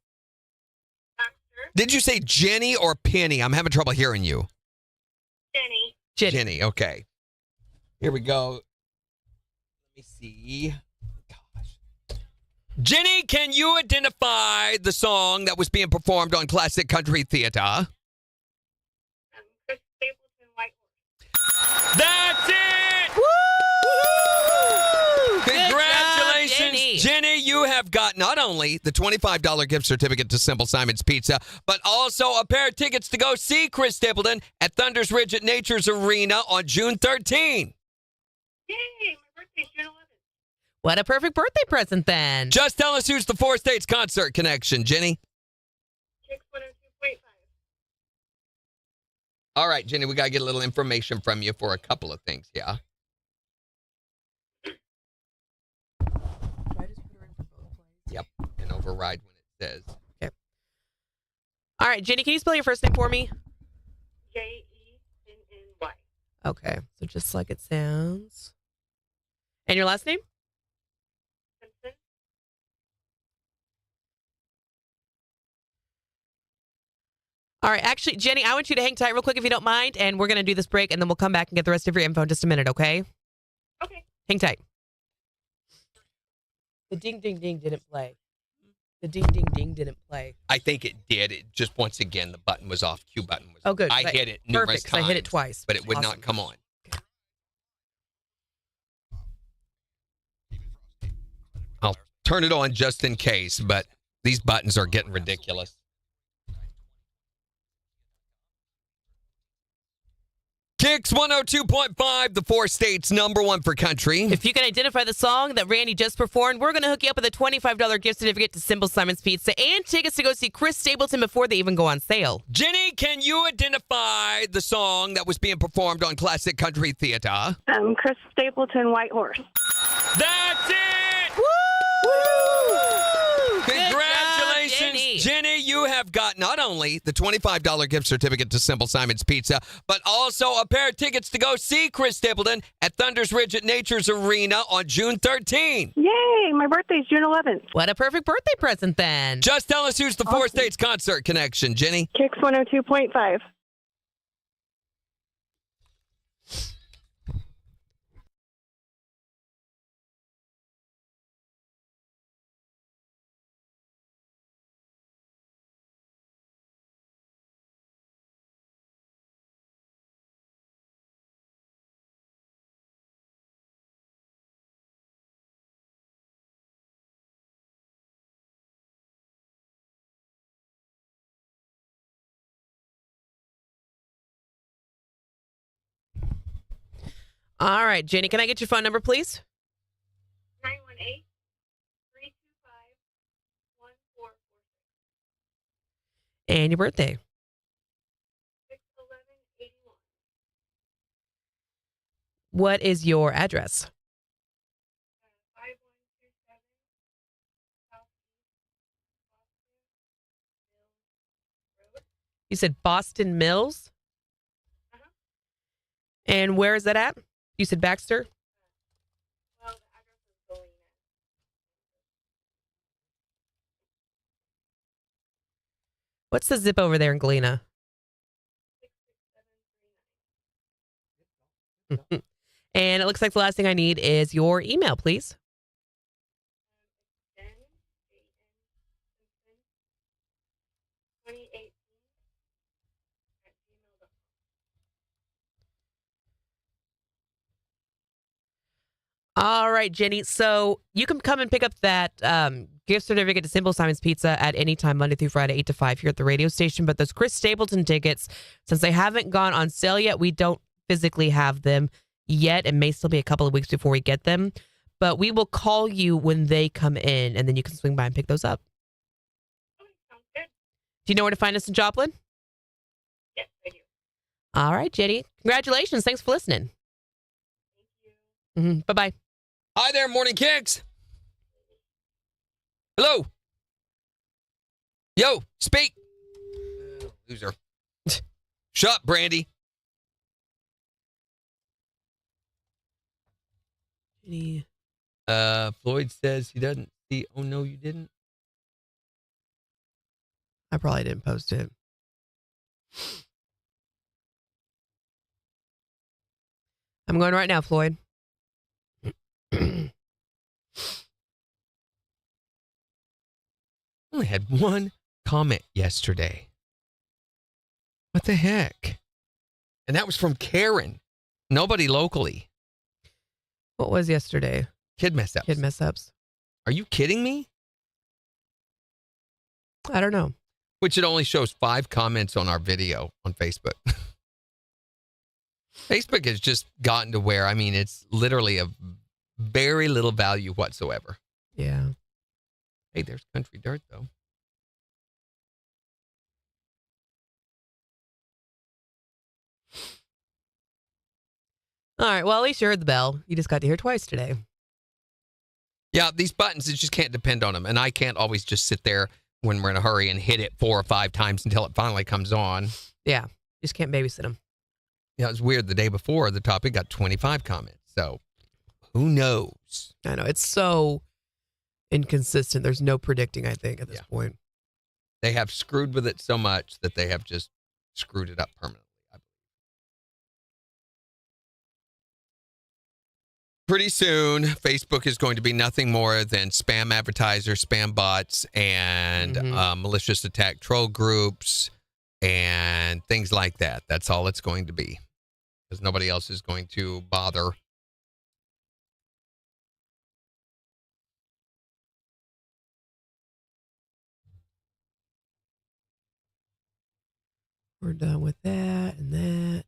Did you say Jenny or Penny? I'm having trouble hearing you. Jenny. Jenny, okay. Here we go. Let me see. Gosh. Jenny, can you identify the song that was being performed on Classic Country Theater? Chris Stapleton, White Horse. That's it! Woo! Congratulations, Good job, Jenny. You have got not only the $25 gift certificate to Simple Simon's Pizza, but also a pair of tickets to go see Chris Stapleton at Thunder's Ridge at Nature's Arena on June 13. Yay, my birthday's June 11th. What a perfect birthday present then. Just tell us who's the Four States Concert Connection, Jenny. KIX 102.5. All right, Jenny, we got to get a little information from you for a couple of things, yeah? Yep, and override when it says. Okay. All right, Jenny, can you spell your first name for me? Jenny. Okay, so just like it sounds. And your last name? Simpson. All right. Actually, Jenny, I want you to hang tight real quick if you don't mind, and we're going to do this break, and then we'll come back and get the rest of your info in just a minute, okay? Okay. Hang tight. The ding, ding, ding didn't play. The ding, ding, ding didn't play. I think it did. It just, once again, the button was off. Cue button was Oh, good. I hit it numerous Perfect, times. I hit it twice. But it would Awesome. not come on. I'll turn it on just in case, but these buttons are getting ridiculous. KIX 102.5, the 4 states #1 for country. If you can identify the song that Randy just performed, we're going to hook you up with a $25 gift certificate to Simple Simon's Pizza and tickets to go see Chris Stapleton before they even go on sale. Jenny, can you identify the song that was being performed on Classic Country Theater? Chris Stapleton, White Horse. That's it! Woo! Congratulations, Jenny. You have got not only the $25 gift certificate to Simple Simon's Pizza, but also a pair of tickets to go see Chris Stapleton at Thunder's Ridge at Nature's Arena on June 13th. Yay! My birthday's June 11th. What a perfect birthday present then. Just tell us who's the 4 states concert connection, Jenny. KIX 102.5. All right, Jenny, can I get your phone number, please? 918-325-1446. And your birthday. 6/11/81. What is your address? 5127 Southeast Boston Road. You said Boston Mills? Uh-huh. And where is that at? You said Baxter? Well, the address is Galena. What's the zip over there in Galena? 66739. And it looks like the last thing I need is your email, please. Jen, Simpson, 2018 @gmail.com. All right, Jenny. So you can come and pick up that gift certificate to Simple Simon's Pizza at any time, Monday through Friday, 8 to 5 here at the radio station. But those Chris Stapleton tickets, since they haven't gone on sale yet, we don't physically have them yet. It may still be a couple of weeks before we get them. But we will call you when they come in, and then you can swing by and pick those up. Okay, sounds good. Do you know where to find us in Joplin? Yes, I do. All right, Jenny. Congratulations. Thanks for listening. Thank you. Bye-bye. Hi there, Morning Kicks. Hello. Yo, speak. Loser. Shut up, Brandy. Jenny. Floyd says he doesn't see. Oh, no, you didn't. I probably didn't post it. I'm going right now, Floyd. Only had one comment yesterday. What the heck? And that was from Karen. Nobody locally. What was yesterday? Kid mess ups. Kid mess ups. Are you kidding me? I don't know. Which it only shows 5 comments on our video on Facebook. Facebook has just gotten to where, I mean, it's literally of very little value whatsoever. Yeah. Hey, there's Country Dirt, though. All right. Well, at least you heard the bell. You just got to hear twice today. Yeah, these buttons, you just can't depend on them. And I can't always just sit there when we're in a hurry and hit it 4 or 5 times until it finally comes on. Yeah. Just can't babysit them. Yeah, it was weird. The day before, the topic got 25 comments. So who knows? I know. It's so inconsistent. There's no predicting, I think, at this point. They have screwed with it so much that they have just screwed it up permanently. Pretty soon, Facebook is going to be nothing more than spam advertisers, spam bots, and malicious attack troll groups and things like that. That's all it's going to be because nobody else is going to bother. We're done with that and that.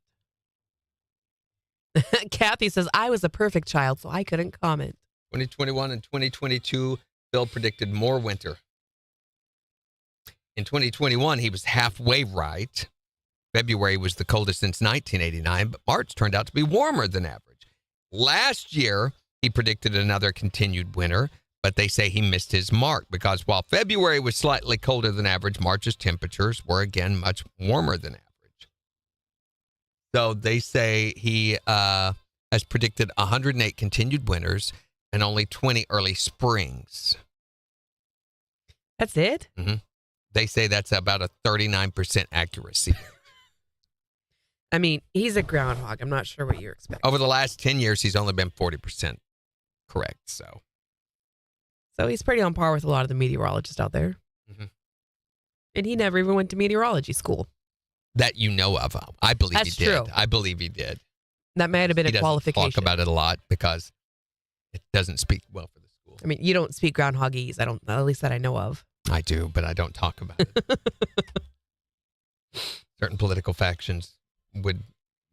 Kathy says, I was a perfect child, so I couldn't comment. 2021 and 2022, Bill predicted more winter. In 2021, he was halfway right. February was the coldest since 1989, but March turned out to be warmer than average. Last year, he predicted another continued winter, but they say he missed his mark because while February was slightly colder than average, March's temperatures were again much warmer than average. So they say he has predicted 108 continued winters and only 20 early springs. That's it? Mm-hmm. They say that's about a 39% accuracy. I mean, he's a groundhog. I'm not sure what you're expecting. Over the last 10 years, he's only been 40% correct. So he's pretty on par with a lot of the meteorologists out there. Mm-hmm. And he never even went to meteorology school. That you know of. I believe That's he did. true. I believe he did. That might have been He a qualification. talk about it a lot because it doesn't speak well for the school. I mean, you don't speak groundhogese. I don't, at least that I know of. I do, but I don't talk about it. Certain political factions would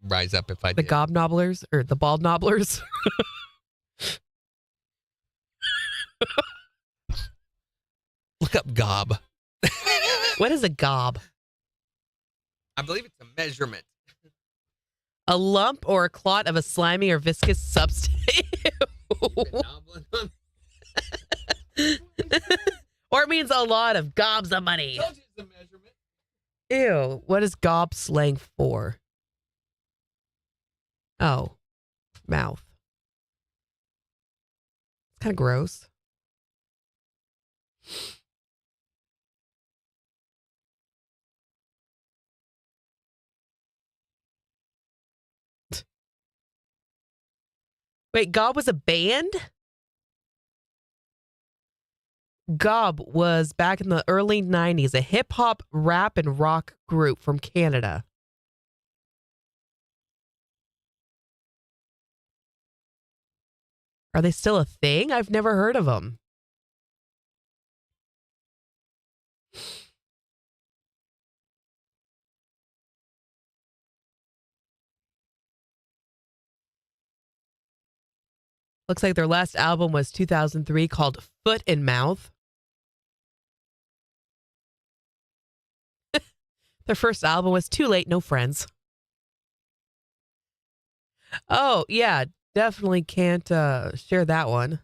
rise up if I The did. gobnobblers or the bald nobblers. Look up gob. What is a gob? I believe it's a measurement. A lump or a clot of a slimy or viscous substance. Or it means a lot of gobs of money. Told you it's a measurement. Ew. What is gob slang for? Oh, mouth. It's kind of gross. Wait, Gob was a band? Gob was back in the early 90s, a hip hop, rap, and rock group from Canada. Are they still a thing? I've never heard of them. Looks like their last album was 2003 called Foot and Mouth. Their first album was Too Late, No Friends. Oh, yeah, definitely can't share that one.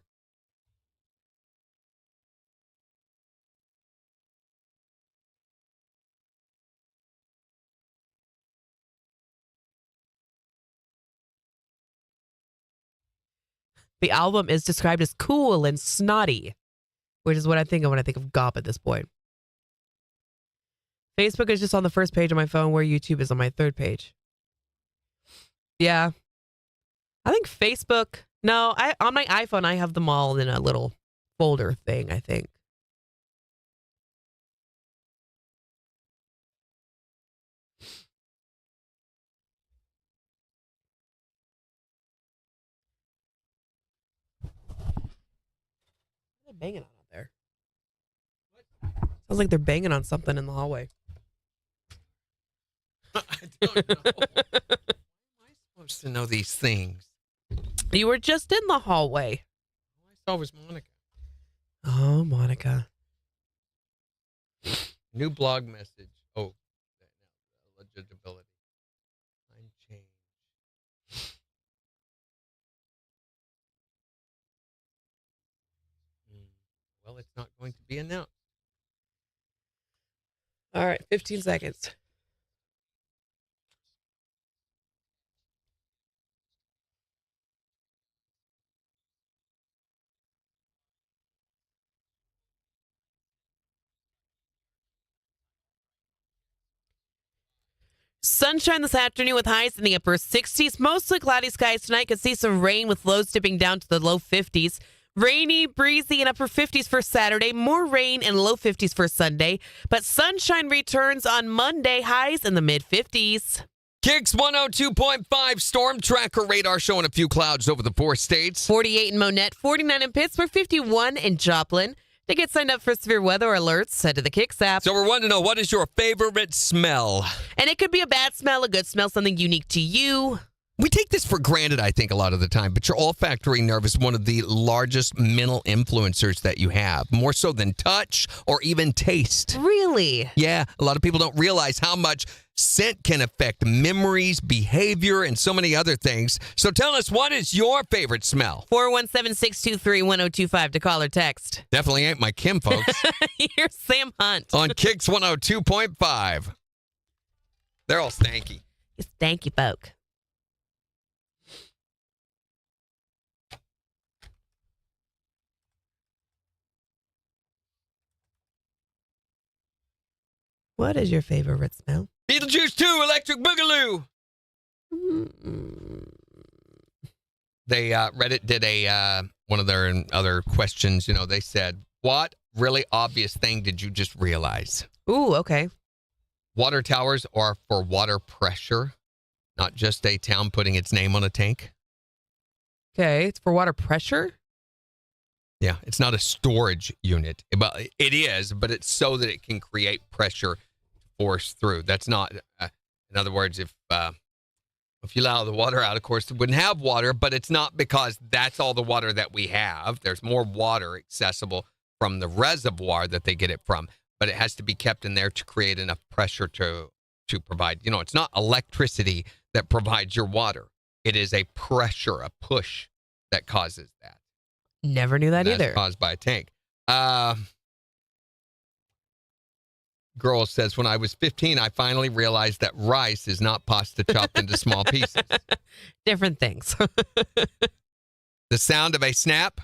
The album is described as cool and snotty, which is what I think of when I think of Gob at this point. Facebook is just on the first page of my phone where YouTube is on my third page. Yeah. I think Facebook, no, on my iPhone, I have them all in a little folder thing, I think. What are they banging on out there? Sounds like they're banging on something in the hallway. I don't know. How am I supposed to know these things? You were just in the hallway. All I saw was Monica. Oh, Monica. New blog message. Oh, legibility. Time change. Well, it's not going to be announced. All right, 15 seconds. Sunshine this afternoon with highs in the upper 60s. Mostly cloudy skies tonight. Could see some rain with lows dipping down to the low 50s. Rainy, breezy, and upper 50s for Saturday. More rain and low 50s for Sunday. But sunshine returns on Monday. Highs in the mid 50s. KIX 102.5 storm tracker radar showing a few clouds over the 4 states. 48 in Monette, 49 in Pittsburgh, 51 in Joplin. To get signed up for severe weather alerts, head to the KIX app. So we're wanting to know, what is your favorite smell? And it could be a bad smell, a good smell, something unique to you. We take this for granted, I think, a lot of the time, but your olfactory nerve is one of the largest mental influencers that you have, more so than touch or even taste. Really? Yeah, a lot of people don't realize how much scent can affect memories, behavior, and so many other things. So tell us, what is your favorite smell? 417-623-1025 to call or text. Definitely ain't my Kim, folks. Here's Sam Hunt. On KIX 102.5. They're all stanky. It's stanky folk. What is your favorite smell? Beetlejuice 2, Electric Boogaloo. They Reddit did a one of their other questions. You know, they said, "What really obvious thing did you just realize?" Ooh, okay. Water towers are for water pressure, not just a town putting its name on a tank. Okay, it's for water pressure? Yeah, it's not a storage unit. Well, it is, but it's so that it can create pressure to force through. That's not, in other words, if you allow the water out, of course, it wouldn't have water, but it's not because that's all the water that we have. There's more water accessible from the reservoir that they get it from, but it has to be kept in there to create enough pressure to provide. You know, it's not electricity that provides your water. It is a pressure, a push that causes that. Never knew that That's either. caused by a tank. Girl says, when I was 15, I finally realized that rice is not pasta chopped into small pieces. Different things. The sound of a snap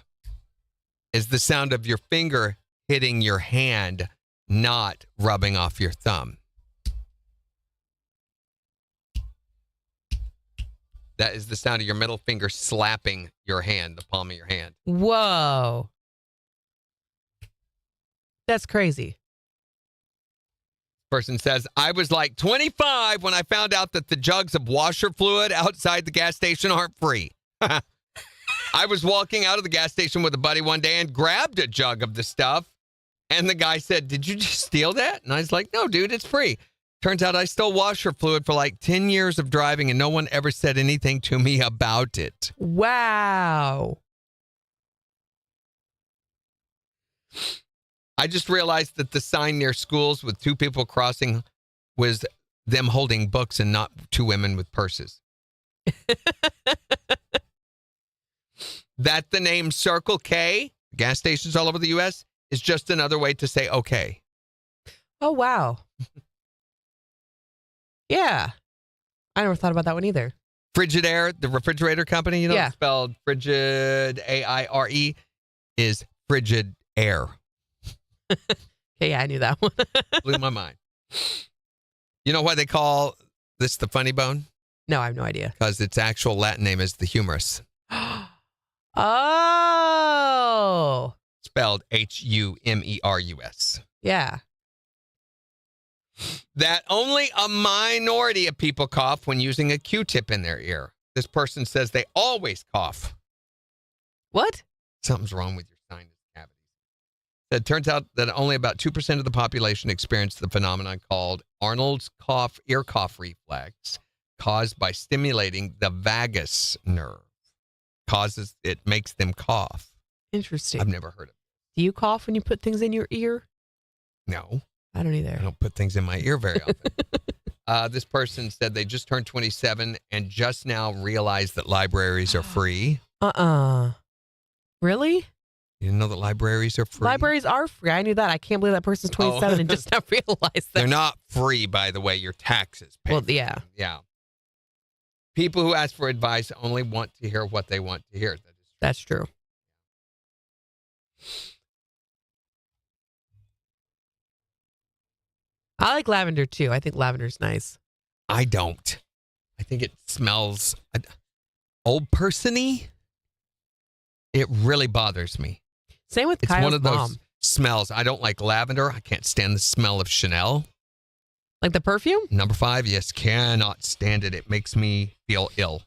is the sound of your finger hitting your hand, not rubbing off your thumb. That is the sound of your middle finger slapping your hand, the palm of your hand. Whoa. That's crazy. Person says, I was like 25 when I found out that the jugs of washer fluid outside the gas station aren't free. I was walking out of the gas station with a buddy one day and grabbed a jug of the stuff. And the guy said, did you just steal that? And I was like, no, dude, it's free. Turns out I stole washer fluid for like 10 years of driving and no one ever said anything to me about it. Wow. I just realized that the sign near schools with 2 people crossing was them holding books and not 2 women with purses. That the name Circle K, gas stations all over the U.S., is just another way to say okay. Oh, wow. Yeah. I never thought about that one either. Frigidaire, the refrigerator company, you know, Yeah. it's spelled frigid, A-I-R-E, is frigid air. Okay, yeah, I knew that one. Blew my mind. You know why they call this the funny bone? No, I have no idea. Because its actual Latin name is the humerus. Oh. Spelled H-U-M-E-R-U-S. Yeah. That only a minority of people cough when using a Q-tip in their ear. This person says they always cough. What? Something's wrong with your sinus cavities. It turns out that only about 2% of the population experience the phenomenon called Arnold's ear cough reflex, caused by stimulating the vagus nerve. It makes them cough. Interesting. I've never heard of it. Do you cough when you put things in your ear? No. I don't either. I don't put things in my ear very often. This person said they just turned 27 and just now realized that libraries are free. Really? You didn't know that libraries are free? Libraries are free. I knew that. I can't believe that person's 27 and just now realized that. They're not free, by the way. Your taxes pay. Well, yeah. Yeah. People who ask for advice only want to hear what they want to hear. That's true. I like lavender too. I think lavender's nice. I don't. I think it smells old person-y. It really bothers me. Same with It's Kyle's one of those mom. smells. I don't like lavender. I can't stand the smell of Chanel. Like the perfume? Number 5, yes, cannot stand it. It makes me feel ill.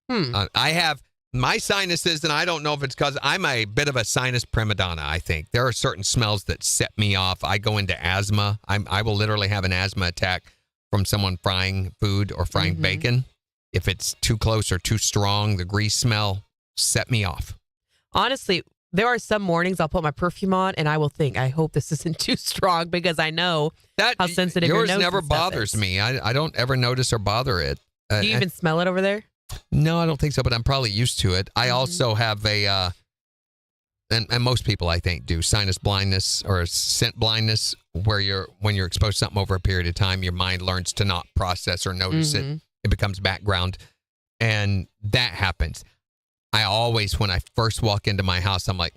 I have my sinuses, and I don't know if it's because I'm a bit of a sinus prima donna, I think. There are certain smells that set me off. I go into asthma. I will literally have an asthma attack from someone frying food or frying bacon. If it's too close or too strong, the grease smell set me off. Honestly, there are some mornings I'll put my perfume on and I will think, I hope this isn't too strong because I know how sensitive your yours nose never and stuff bothers is. me. I don't ever notice or bother it. Do you even smell it over there? No, I don't think so, but I'm probably used to it. I also have a, and most people I think do, sinus blindness or scent blindness, where when you're exposed to something over a period of time, your mind learns to not process or notice it. It becomes background, and that happens. I always, when I first walk into my house, I'm like,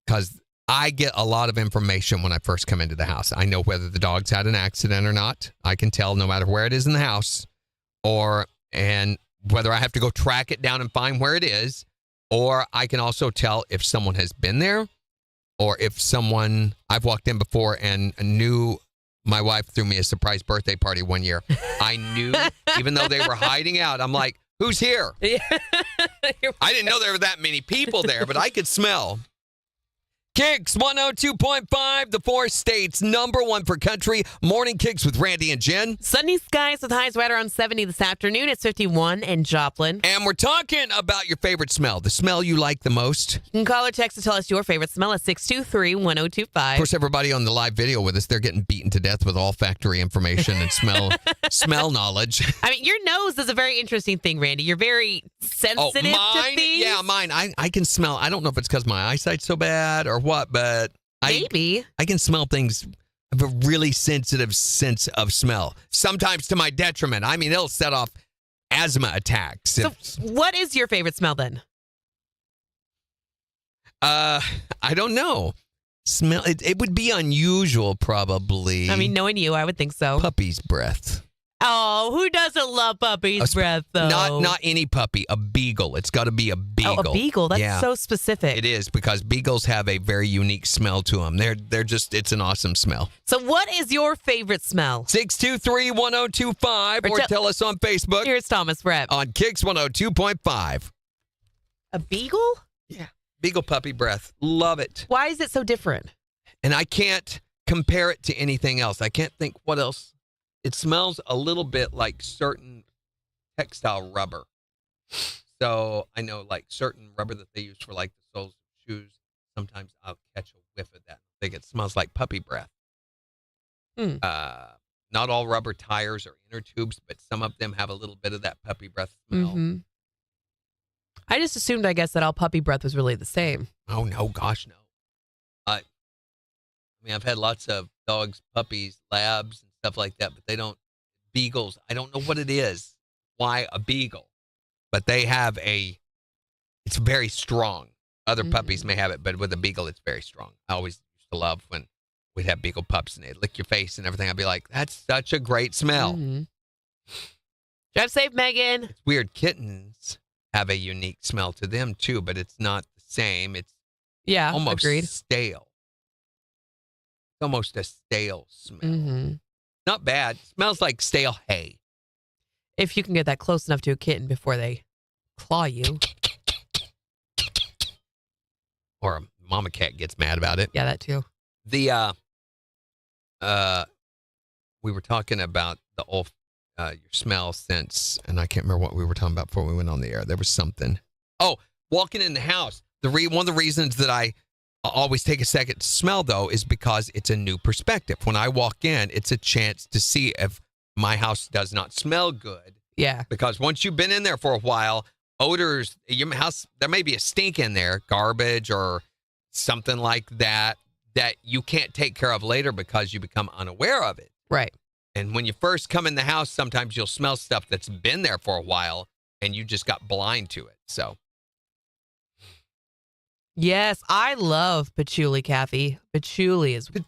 because I get a lot of information when I first come into the house. I know whether the dog's had an accident or not. I can tell no matter where it is in the house, and whether I have to go track it down and find where it is, or I can also tell if someone has been there, or if I've walked in before and knew. My wife threw me a surprise birthday party one year. I knew, even though they were hiding out, I'm like, who's here? I didn't know there were that many people there, but I could smell. KIX 102.5, the 4 states, number 1 for country. Morning KIX with Randy and Jen. Sunny skies with highs right around 70 this afternoon. It's 51 in Joplin. And we're talking about your favorite smell, the smell you like the most. You can call or text to tell us your favorite smell at 623-1025. Of course, everybody on the live video with us, they're getting beaten to death with olfactory information and smell knowledge. I mean, your nose is a very interesting thing, Randy. You're very sensitive to things. Yeah, mine. I can smell. I don't know if it's because my eyesight's so bad or what, but Maybe. I can smell things. I have a really sensitive sense of smell, sometimes to my detriment. I mean, it'll set off asthma attacks. So what is your favorite smell then? I don't know. Smell. It would be unusual, probably. I mean, knowing you, I would think so. Puppy's breath. Oh, who doesn't love puppy's breath, though? Not any puppy. A beagle. It's got to be a beagle. Oh, a beagle. That's so specific. It is, because beagles have a very unique smell to them. They're just, it's an awesome smell. So what is your favorite smell? 623-1025 or tell us on Facebook. Here's Thomas Brett. On KIX 102.5. A beagle? Yeah. Beagle puppy breath. Love it. Why is it so different? And I can't compare it to anything else. I can't think what else. It smells a little bit like certain textile rubber. So I know like certain rubber that they use for like the soles of shoes. Sometimes I'll catch a whiff of that. I think it smells like puppy breath. Not all rubber tires are inner tubes, but some of them have a little bit of that puppy breath smell. I just assumed, I guess, that all puppy breath was really the same. Oh, no, gosh, no. I mean, I've had lots of dogs, puppies, labs, and stuff like that, but they don't, beagles, I don't know what it is, why a beagle, but they have it's very strong. Other puppies may have it, but with a beagle, it's very strong. I always used to love when we'd have beagle pups and they'd lick your face and everything. I'd be like, that's such a great smell. Drive safe, Megan. It's weird. Kittens have a unique smell to them too, but it's not the same. It's almost stale. It's almost a stale smell. Not bad. Smells like stale hay. If you can get that close enough to a kitten before they claw you. Or a mama cat gets mad about it. Yeah, that too. We were talking about your smell sense, and I can't remember what we were talking about before we went on the air. There was something. Oh, walking in the house. One of the reasons that I always take a second to smell, though, is because it's a new perspective. When I walk in, it's a chance to see if my house does not smell good. Yeah. Because once you've been in there for a while, odors, your house, there may be a stink in there, garbage or something like that you can't take care of later because you become unaware of it. Right. And when you first come in the house, sometimes you'll smell stuff that's been there for a while and you just got blind to it. So. Yes, I love patchouli, Kathy. Patchouli is one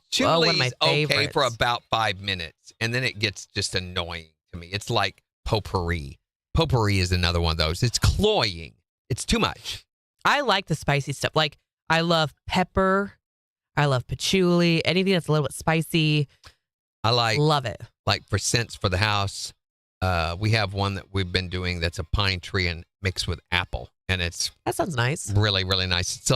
of my favorites. Okay for about 5 minutes, and then it gets just annoying to me. It's like potpourri. Potpourri is another one of those. It's cloying. It's too much. I like the spicy stuff. Like, I love pepper. I love patchouli. Anything that's a little bit spicy. Love it. Like for scents for the house, we have one that we've been doing that's a pine tree and mixed with apple. And it's That sounds nice. really, really nice. It's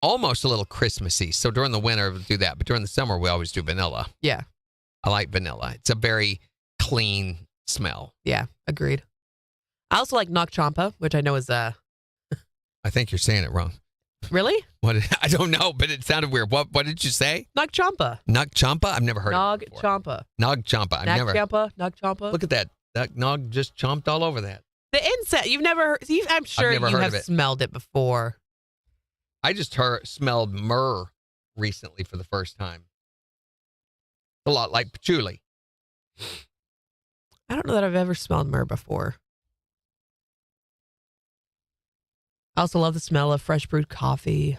almost a little Christmassy. So during the winter, we'll do that. But during the summer, we always do vanilla. Yeah. I like vanilla. It's a very clean smell. Yeah. Agreed. I also like Nok Champa, which I know is I think you're saying it wrong. really What? I don't know, but it sounded weird. What did you say? Nok Champa. Nog Champa? I've never heard of it Nog before. Champa. Nog Champa. I've never. Nog Champa. Look at that. That nog just chomped all over that. The insect. You've never heard. I'm sure never you heard have of it. smelled it before. I just smelled myrrh recently for the first time. A lot like patchouli. I don't know that I've ever smelled myrrh before. I also love the smell of fresh brewed coffee.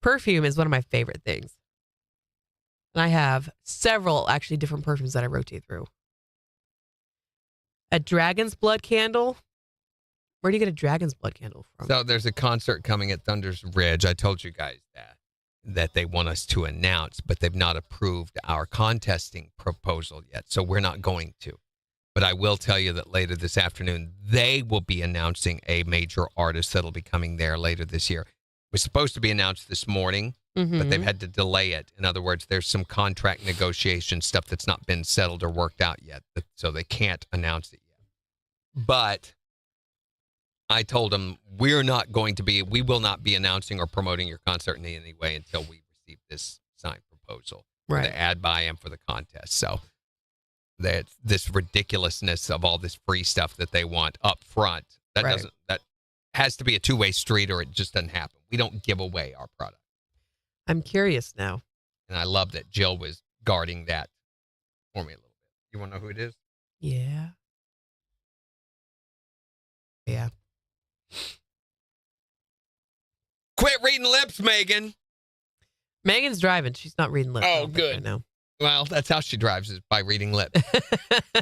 Perfume is one of my favorite things. And I have several actually different perfumes that I rotate through. A dragon's blood candle. Where do you get a dragon's blood candle from? So there's a concert coming at Thunder's Ridge. I told you guys that they want us to announce, but they've not approved our contesting proposal yet. So we're not going to. But I will tell you that later this afternoon, they will be announcing a major artist that'll be coming there later this year. It was supposed to be announced this morning, but they've had to delay it. In other words, there's some contract negotiation stuff that's not been settled or worked out yet, so they can't announce it yet. But I told them we will not be announcing or promoting your concert in any way until we receive this signed proposal for the ad buy-in for the contest. So that this ridiculousness of all this free stuff that they want up front, that has to be a two-way street or it just doesn't happen. We don't give away our product. I'm curious now. And I love that Jill was guarding that for me a little bit. You want to know who it is? Yeah. Yeah. Quit reading lips, Megan. Megan's driving. She's not reading lips. Oh, good. I know. Well, that's how she drives, is by reading lips.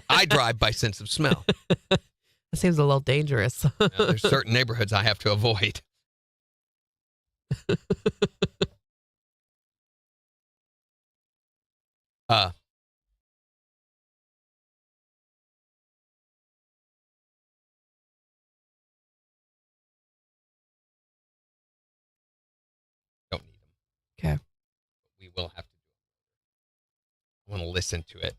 I drive by sense of smell. That seems a little dangerous. Now, there's certain neighborhoods I have to avoid. Don't need them. Okay. We will have to do it. I want to listen to it.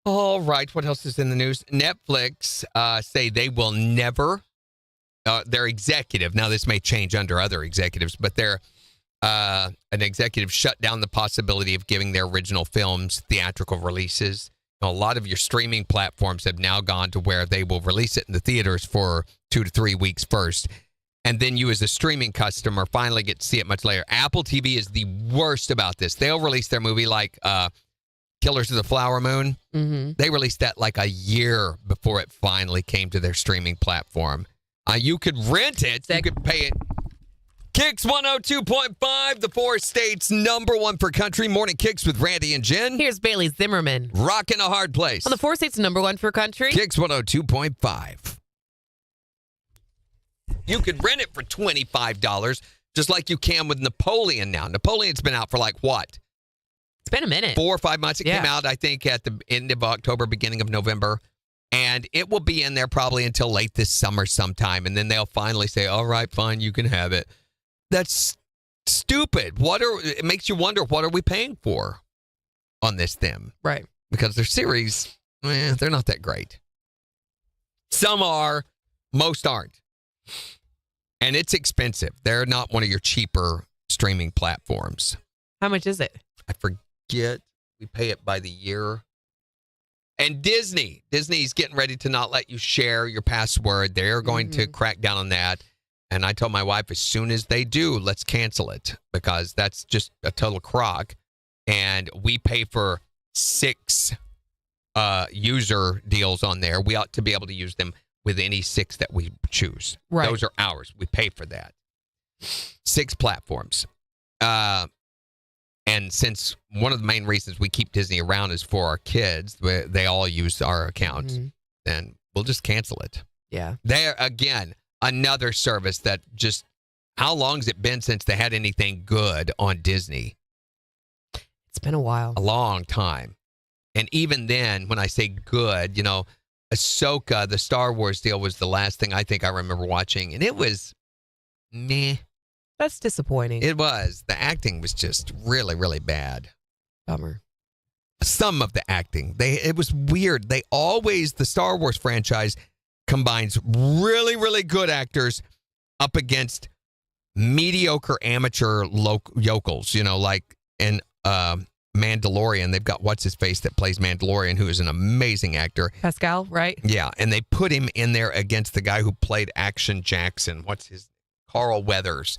All right. What else is in the news? Netflix say they will never, their executive, now this may change under other executives, but an executive shut down the possibility of giving their original films theatrical releases. A lot of your streaming platforms have now gone to where they will release it in the theaters for 2 to 3 weeks first. And then you as a streaming customer finally get to see it much later. Apple TV is the worst about this. They'll release their movie like Killers of the Flower Moon. Mm-hmm. They released that like a year before it finally came to their streaming platform. You could rent it. You could pay it. KIX 102.5, the 4 states #1 for country. Morning KIX with Randy and Jen. Here's Bailey Zimmerman. Rocking a hard place. On the 4 states #1 for country. KIX 102.5. You could rent it for $25, just like you can with Napoleon now. Napoleon's been out for like what? It's been a minute. 4 or 5 months. It came out, I think, at the end of October, beginning of November. And it will be in there probably until late this summer sometime. And then they'll finally say, all right, fine, you can have it. That's stupid. It makes you wonder, what are we paying for? on this thing. Right. Because their series, they're not that great. Some are, most aren't. And it's expensive. They're not one of your cheaper streaming platforms. How much is it? I forget. We pay it by the year. And Disney's getting ready to not let you share your password. They're going to crack down on that. And I told my wife, as soon as they do, let's cancel it because that's just a total crock. And we pay for 6 user deals on there. We ought to be able to use them with any 6 that we choose. Right. Those are ours. We pay for that. 6 platforms. And since one of the main reasons we keep Disney around is for our kids, they all use our account, then we'll just cancel it. Yeah. There, again, another service that just, how long has it been since they had anything good on Disney? It's been a while. A long time. And even then, when I say good, Ahsoka, the Star Wars deal was the last thing I think I remember watching. And it was meh. That's disappointing. It was. The acting was just really, really bad. Bummer. Some of the acting. It was weird. The Star Wars franchise combines really, really good actors up against mediocre amateur yokels, like in Mandalorian. They've got what's-his-face that plays Mandalorian, who is an amazing actor. Pascal, right? Yeah, and they put him in there against the guy who played Action Jackson. Carl Weathers.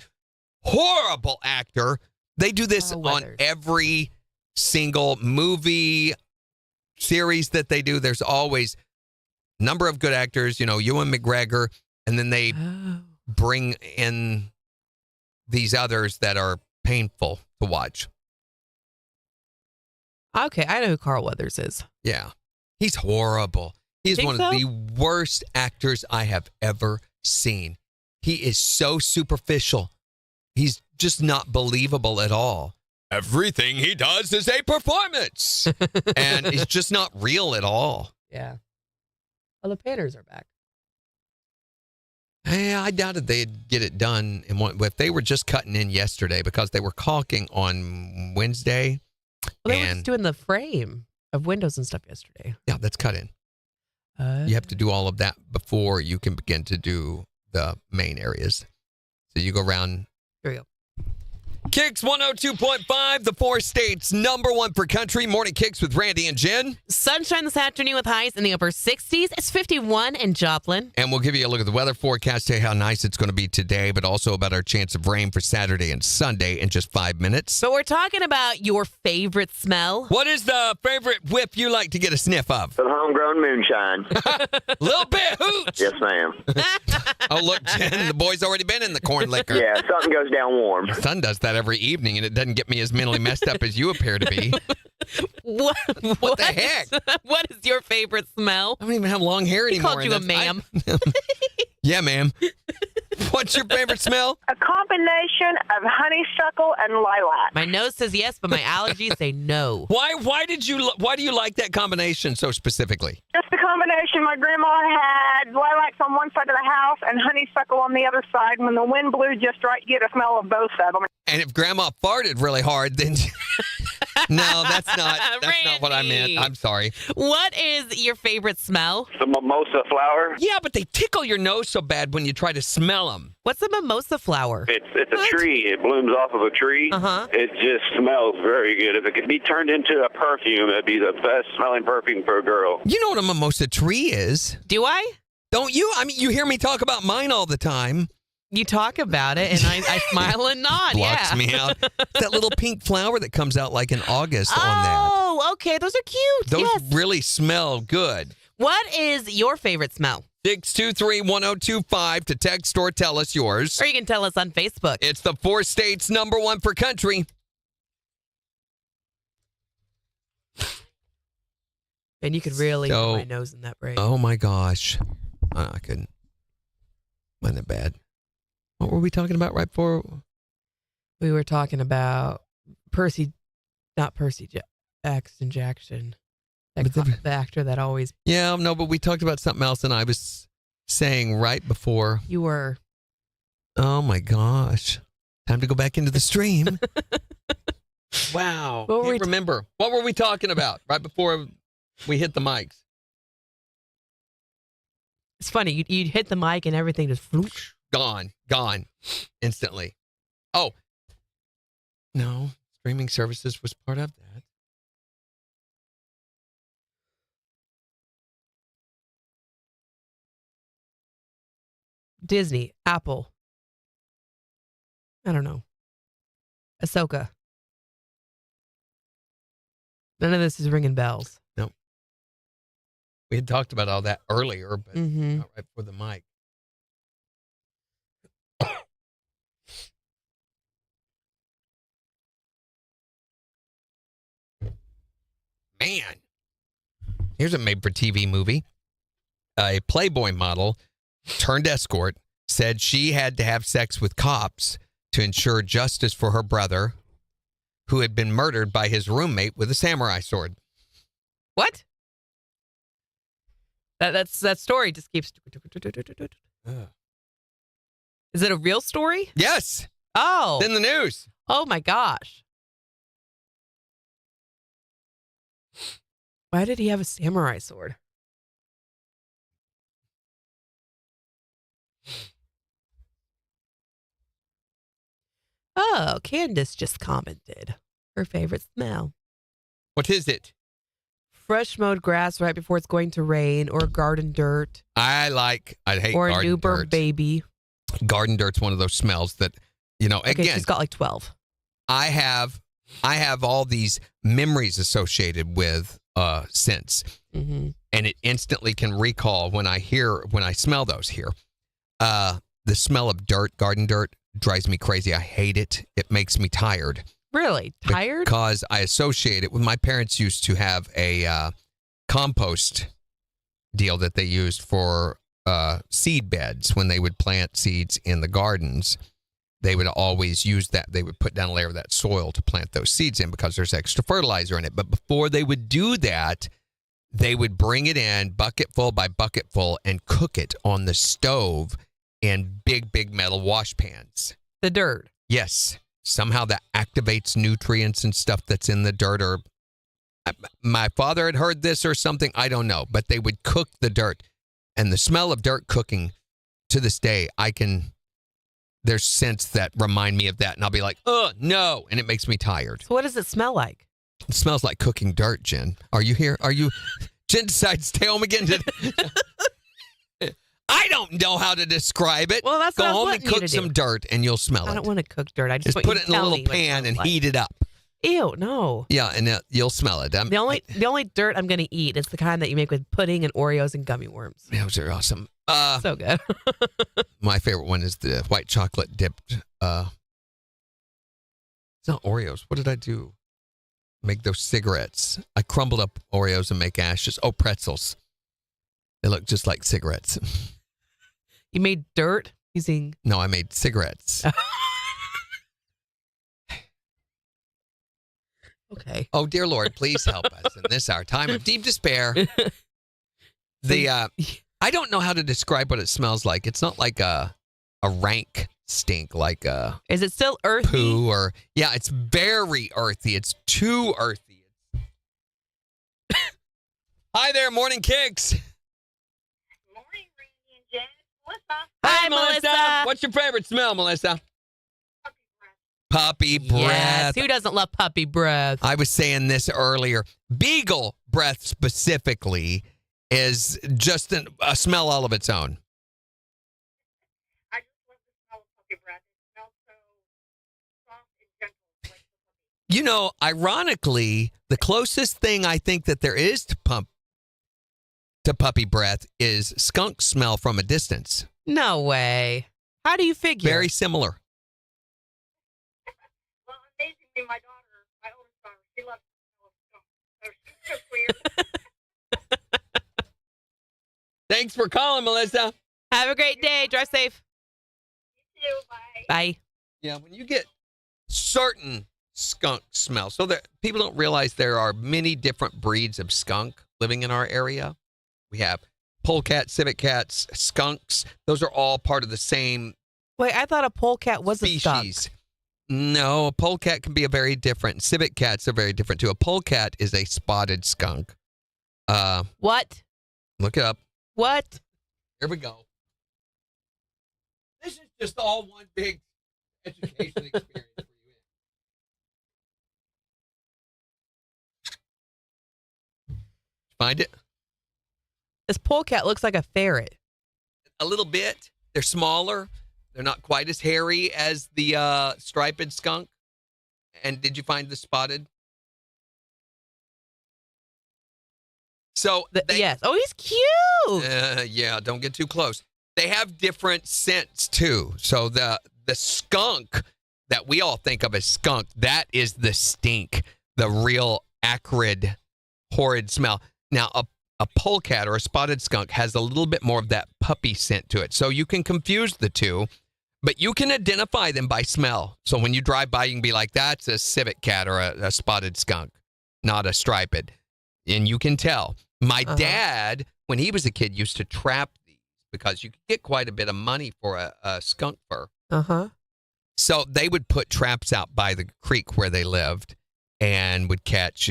Horrible actor. They do this on every single movie series that they do. There's always a number of good actors, Ewan McGregor, and then they bring in these others that are painful to watch. Okay, I know who Carl Weathers is. Yeah. He's horrible. He's one of the worst actors I have ever seen. He is so superficial. He's just not believable at all. Everything he does is a performance. And it's just not real at all. Yeah. Well, the painters are back. Yeah, I doubted they'd get it done. If they were just cutting in yesterday because they were caulking on Wednesday. Well, they were just doing the frame of windows and stuff yesterday. Yeah, that's cut in. You have to do all of that before you can begin to do the main areas. So you go around. Here we go. KIX 102.5, the 4 states, #1 for country. Morning KIX with Randy and Jen. Sunshine this afternoon with highs in the upper 60s. It's 51 in Joplin. And we'll give you a look at the weather forecast, tell you how nice it's going to be today, but also about our chance of rain for Saturday and Sunday in just 5 minutes. But we're talking about your favorite smell. What is the favorite whip you like to get a sniff of? The homegrown moonshine. Little bit hooch. Yes, ma'am. Oh, look, Jen, the boy's already been in the corn liquor. Yeah, something goes down warm. My son does that every evening, and it doesn't get me as mentally messed up as you appear to be. What the heck? What is your favorite smell? I don't even have long hair anymore. He called you a ma'am. Yeah, ma'am. What's your favorite smell? A combination of honeysuckle and lilac. My nose says yes, but my allergies say no. Why do you like that combination so specifically? Just the combination. My grandma had lilacs on one side of the house and honeysuckle on the other side. When the wind blew just right, you get a smell of both of them. And if Grandma farted really hard, then no, that's not what I meant. I'm sorry. What is your favorite smell? The mimosa flower. Yeah, but they tickle your nose so bad when you try to smell them. What's a mimosa flower? It's a tree. It blooms off of a tree. Uh-huh. It just smells very good. If it could be turned into a perfume, it'd be the best smelling perfume for a girl. You know what a mimosa tree is? Do I? Don't you? I mean, you hear me talk about mine all the time. You talk about it, and I smile and nod. Blocks yeah. me out. That little pink flower that comes out like in August on that. Oh, okay. Those are cute. Those yes. really smell good. What is your favorite smell? 623-1025 to text or tell us yours. Or you can tell us on Facebook. It's the 4 states #1 for country. And you could really put my nose in that braid. Oh my gosh. I couldn't. Wasn't it bad? What were we talking about right before? We were talking about Jackson Jackson. The actor that always... Yeah, no, but we talked about something else, and I was saying right before... You were... Oh, my gosh. Time to go back into the stream. Wow. What were Can't we remember. What were we talking about right before we hit the mics? It's funny. You'd hit the mic and everything just floosh. Gone instantly. Oh, no. Streaming services was part of that. Disney, Apple. I don't know. Ahsoka. None of this is ringing bells. No. We had talked about all that earlier, but Mm-hmm. not right before the mic. Man. Here's a made-for-TV movie. A Playboy model turned escort said she had to have sex with cops to ensure justice for her brother, who had been murdered by his roommate with a samurai sword. What? That story just keeps. Is it a real story? Yes. Oh. It's in the news. Oh my gosh. Why did he have a samurai sword? Oh, Candace just commented. Her favorite smell. What is it? Fresh mowed grass right before it's going to rain, or garden dirt, I hate or a garden newborn dirt. baby. Garden dirt's one of those smells that, Okay, again, she's got like 12. I have all these memories associated with scents, Mm-hmm. and it instantly can recall when I smell those here. The smell of dirt, garden dirt, drives me crazy. I hate it. It makes me tired. Really? Tired? Because I associate it with my parents used to have a compost deal that they used for seed beds when they would plant seeds in the gardens. They would always use that. They would put down a layer of that soil to plant those seeds in because there's extra fertilizer in it. But before they would do that, they would bring it in bucketful by bucketful and cook it on the stove in big, big metal wash pans. The dirt. Yes. Somehow that activates nutrients and stuff that's in the dirt. Or my father had heard this or something. I don't know. But they would cook the dirt. And the smell of dirt cooking, to this day, there's scents that remind me of that. And I'll be like, oh, no. And it makes me tired. So what does it smell like? It smells like cooking dirt, Jen. Are you here? Jen decides to stay home again today. I don't know how to describe it. Well, that's Go what I was home and wanting you to cook do. some dirt and you'll smell it. I don't want to cook dirt. I just want put you it to in a tell little me what it pan smells and like. heat it up. Ew, no. Yeah, and you'll smell it. The only dirt I'm going to eat is the kind that you make with pudding and Oreos and gummy worms. Those are awesome. So good. My favorite one is the white chocolate dipped. It's not Oreos. What did I do? Make those cigarettes. I crumbled up Oreos and make ashes. Oh, pretzels. They look just like cigarettes. You made dirt using... No, I made cigarettes. Okay. Oh, dear Lord, please help us in this our time of deep despair. I don't know how to describe what it smells like. It's not like a rank stink, like a Is it still earthy? poo or yeah. It's very earthy. It's too earthy. Hi there, Morning KIX. Morning, Randy and Jen. Melissa. Hi, Melissa. What's your favorite smell, Melissa? Puppy breath. Yes. Who doesn't love puppy breath? I was saying this earlier. Beagle breath specifically is just a smell all of its own. I just love the smell of puppy breath. It smells so soft and gentle. You know, ironically, the closest thing I think that there is to puppy breath is skunk smell from a distance. No way. How do you figure? Very similar. Well, amazingly, my oldest daughter, she loves the smell of skunk. So she's so weird. Thanks for calling, Melissa. Have a great day. Drive safe. You too. Bye. Bye. Yeah, when you get certain skunk smells, so that people don't realize there are many different breeds of skunk living in our area. We have polecat, civet cats, skunks. Those are all part of the same Wait, I thought a polecat was a skunk. species. No, a polecat can be a very different. Civet cats are very different too. A polecat is a spotted skunk. What? Look it up. What? Here we go. This is just all one big education experience for you. Find it? This polecat looks like a ferret. A little bit. They're smaller. They're not quite as hairy as the striped skunk. And did you find the spotted? So yes. Oh, he's cute. Yeah, don't get too close. They have different scents too. So the skunk that we all think of as skunk, that is the stink, the real acrid, horrid smell. Now, a polecat or a spotted skunk has a little bit more of that puppy scent to it. So you can confuse the two, but you can identify them by smell. So when you drive by, you can be like, that's a civet cat or a spotted skunk, not a striped. And you can tell. My dad, when he was a kid, used to trap these because you could get quite a bit of money for a skunk fur. So they would put traps out by the creek where they lived and would catch,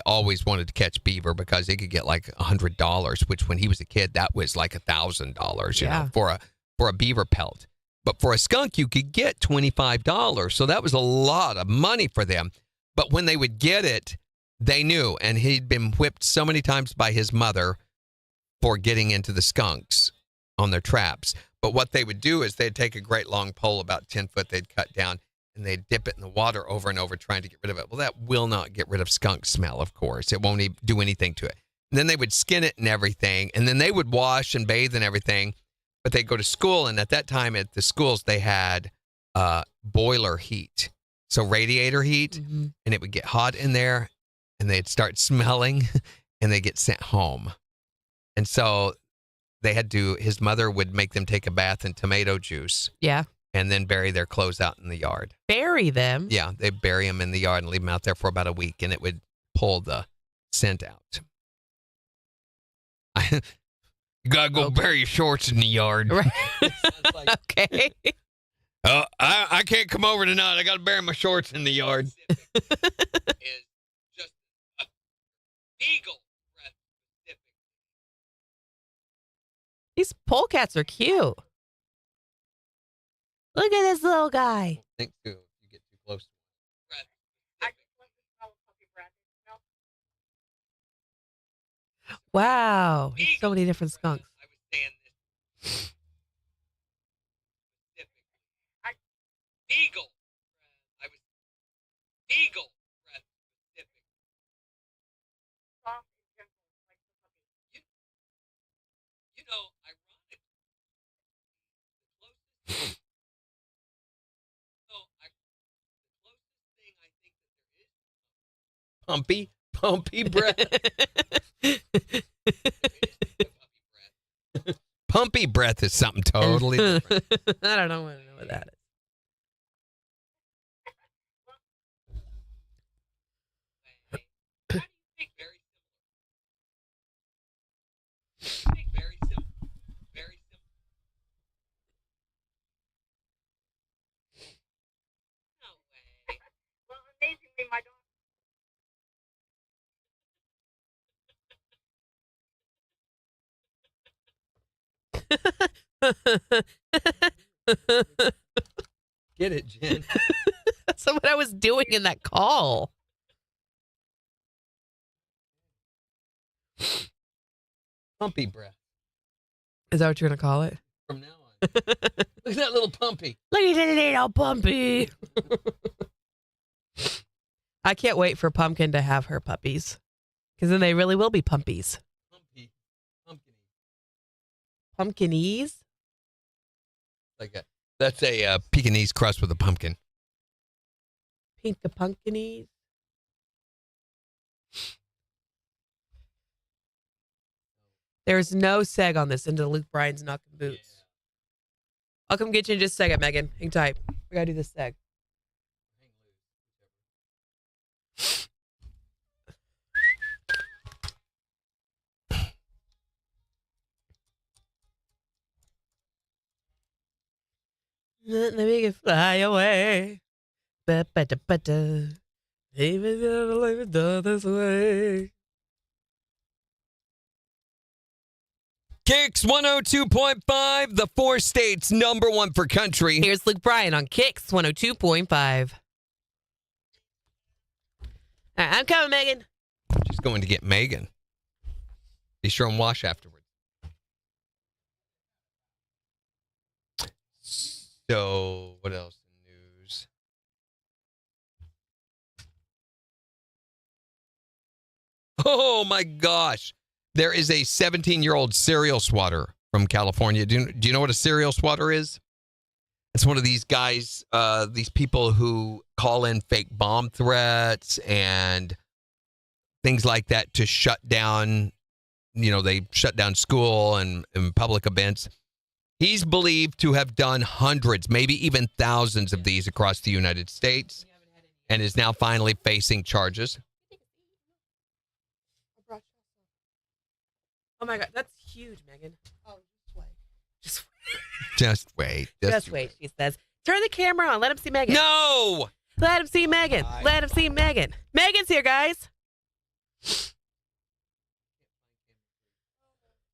always wanted to catch beaver because they could get like $100, which when he was a kid, that was like $1,000, you know, for a beaver pelt. But for a skunk, you could get $25. So that was a lot of money for them. But when they would get it, they knew, and he'd been whipped so many times by his mother for getting into the skunks on their traps. But what they would do is they'd take a great long pole, about 10 foot, they'd cut down, and they'd dip it in the water over and over trying to get rid of it. Well, that will not get rid of skunk smell, of course. It won't even do anything to it. And then they would skin it and everything, and then they would wash and bathe and everything. But they'd go to school, and at that time at the schools, they had boiler heat, so radiator heat, and it would get hot in there, and they'd start smelling, and they'd get sent home. And so they had to, his mother would make them take a bath in tomato juice. Yeah. And then bury their clothes out in the yard. Bury them? Yeah, they'd bury them in the yard and leave them out there for about a week, and it would pull the scent out. You gotta go bury your shorts in the yard. Right. Like, okay. I can't come over tonight. I gotta bury my shorts in the yard. Is just a eagle breath specific. These polecats are cute. Look at this little guy. I think too, if you get too close. Wow. There's so many different skunks. I was saying this. Eagle. I was eagle breath specific. You know, ironic. The closest thing I think that there is pumpy breath. Pumpy breath is something totally different. I don't know what that is. Very simple. Very simple. No way. Well, amazingly, my dog. Get it, Jen. That's what I was doing in that call. Pumpy breath. Is that what you're going to call it? From now on. Look at that little pumpy. Look at that little pumpy. I can't wait for Pumpkin to have her puppies. Because then they really will be pumpies. Pumpkinese? That's a Pekingese crust with a pumpkin. Pink the pumpkinese? There's no seg on this into Luke Bryan's knocking boots. Yeah. I'll come get you in just a second, Megan. Hang tight. We gotta do this seg. Let me fly away. David, live it done this way. KIX 102.5, the 4 states #1 for country. Here's Luke Bryan on KIX 102.5. All right, I'm coming, Megan. She's going to get Megan. Be sure and wash afterwards. So, what else in news? Oh my gosh. There is a 17-year-old serial swatter from California. Do you know what a serial swatter is? It's one of these guys, these people who call in fake bomb threats and things like that to shut down, they shut down school and public events. He's believed to have done hundreds, maybe even thousands of these across the United States and is now finally facing charges. Oh my God, that's huge, Megan. Oh, just wait. Just wait. Just wait, she says. Turn the camera on. Let him see Megan. No! Let him see Megan. Let him see Megan. Megan's here, guys.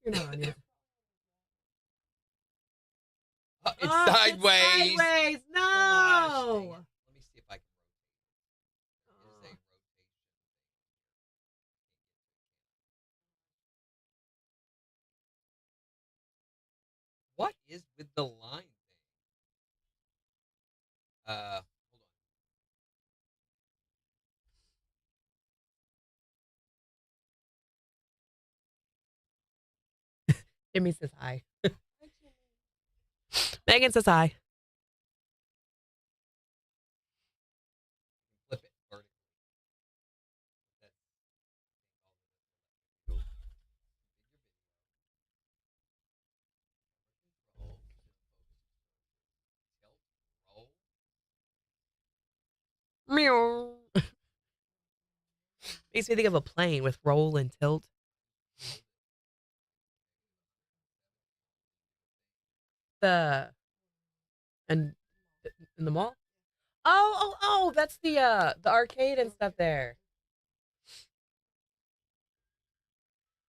You're not on yet. It's sideways. It's sideways. No. Let me see if I can rotate. What is with the line thing? Hold on. Jimmy says hi. Megan says hi. Flip it vertically. Meow. Makes me think of a plane with roll and tilt. In the mall? Oh, that's the arcade and stuff there.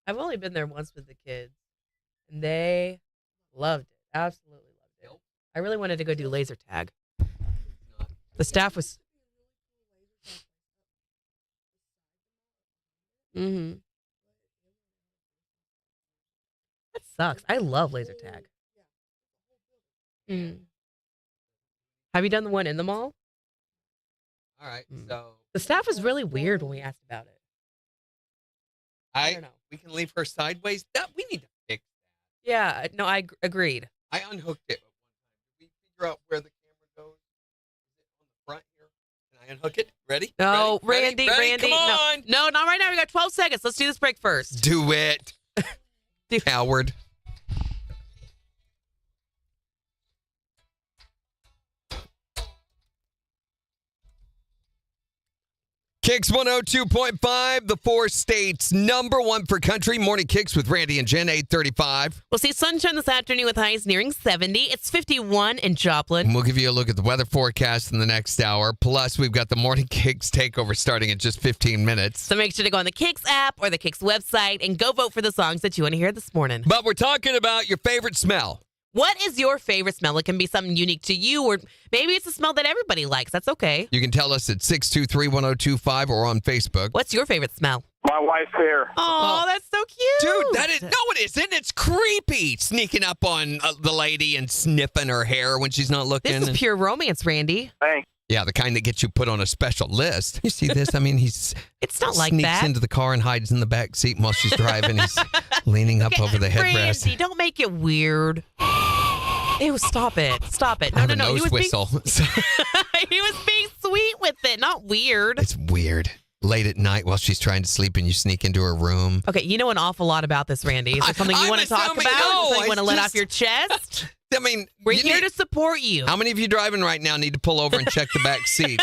I've only been there once with the kids, and they loved it. Absolutely loved it. I really wanted to go do laser tag. The staff was. Mm-hmm. That sucks. I love laser tag. Mm. Have you done the one in the mall? All right, so The staff was really weird when we asked about it. I don't know. We can leave her sideways. We need to fix that. Yeah, no, I agreed. I unhooked it. Did we figure out where the camera goes? Is it on the front here? Can I unhook it? Ready? No, Ready? Randy. Come on. No, not right now. We got 12 seconds. Let's do this break first. Do it. Howard. KIX 102.5, the 4 states #1 for country. Morning KIX with Randy and Jen, 8:35. We'll see sunshine this afternoon with highs nearing 70. It's 51 in Joplin. And we'll give you a look at the weather forecast in the next hour. Plus, we've got the Morning KIX takeover starting in just 15 minutes. So make sure to go on the KIX app or the KIX website and go vote for the songs that you want to hear this morning. But we're talking about your favorite smell. What is your favorite smell? It can be something unique to you, or maybe it's a smell that everybody likes. That's okay. You can tell us at 623-1025 or on Facebook. What's your favorite smell? My wife's hair. Oh, that's so cute. Dude, that is, no, it isn't. It's creepy. Sneaking up on the lady and sniffing her hair when she's not looking. This is pure romance, Randy. Thanks. Yeah, the kind that gets you put on a special list. You see this? I mean, It's not like sneaks that. into the car and hides in the back seat while she's driving. He's leaning up over the headrest. Randy, don't make it weird. Ew, stop it. Stop it. I have a No. nose whistle. He was being sweet with it, not weird. It's weird. Late at night while she's trying to sleep and you sneak into her room. Okay, you know an awful lot about this, Randy. Is there something you want to talk about? Something you want to let off your chest? I mean, We're here to support you. How many of you driving right now need to pull over and check the back seat?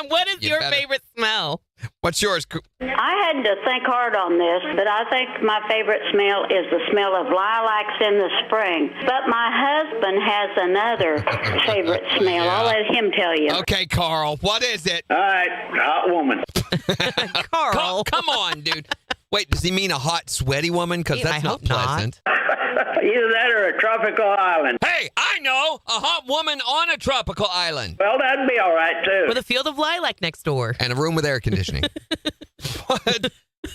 What is You your better. favorite smell? What's yours? I had to think hard on this, but I think my favorite smell is the smell of lilacs in the spring. But my husband has another favorite smell. I'll let him tell you. Okay, Carl, what is it? All right, hot woman. Carl. Come on, dude. Wait, does he mean a hot, sweaty woman? Because that's I not hope not. pleasant. Either that or a tropical island. Hey, I know a hot woman on a tropical island. Well, that'd be all right, too. With a field of lilac next door. And a room with air conditioning.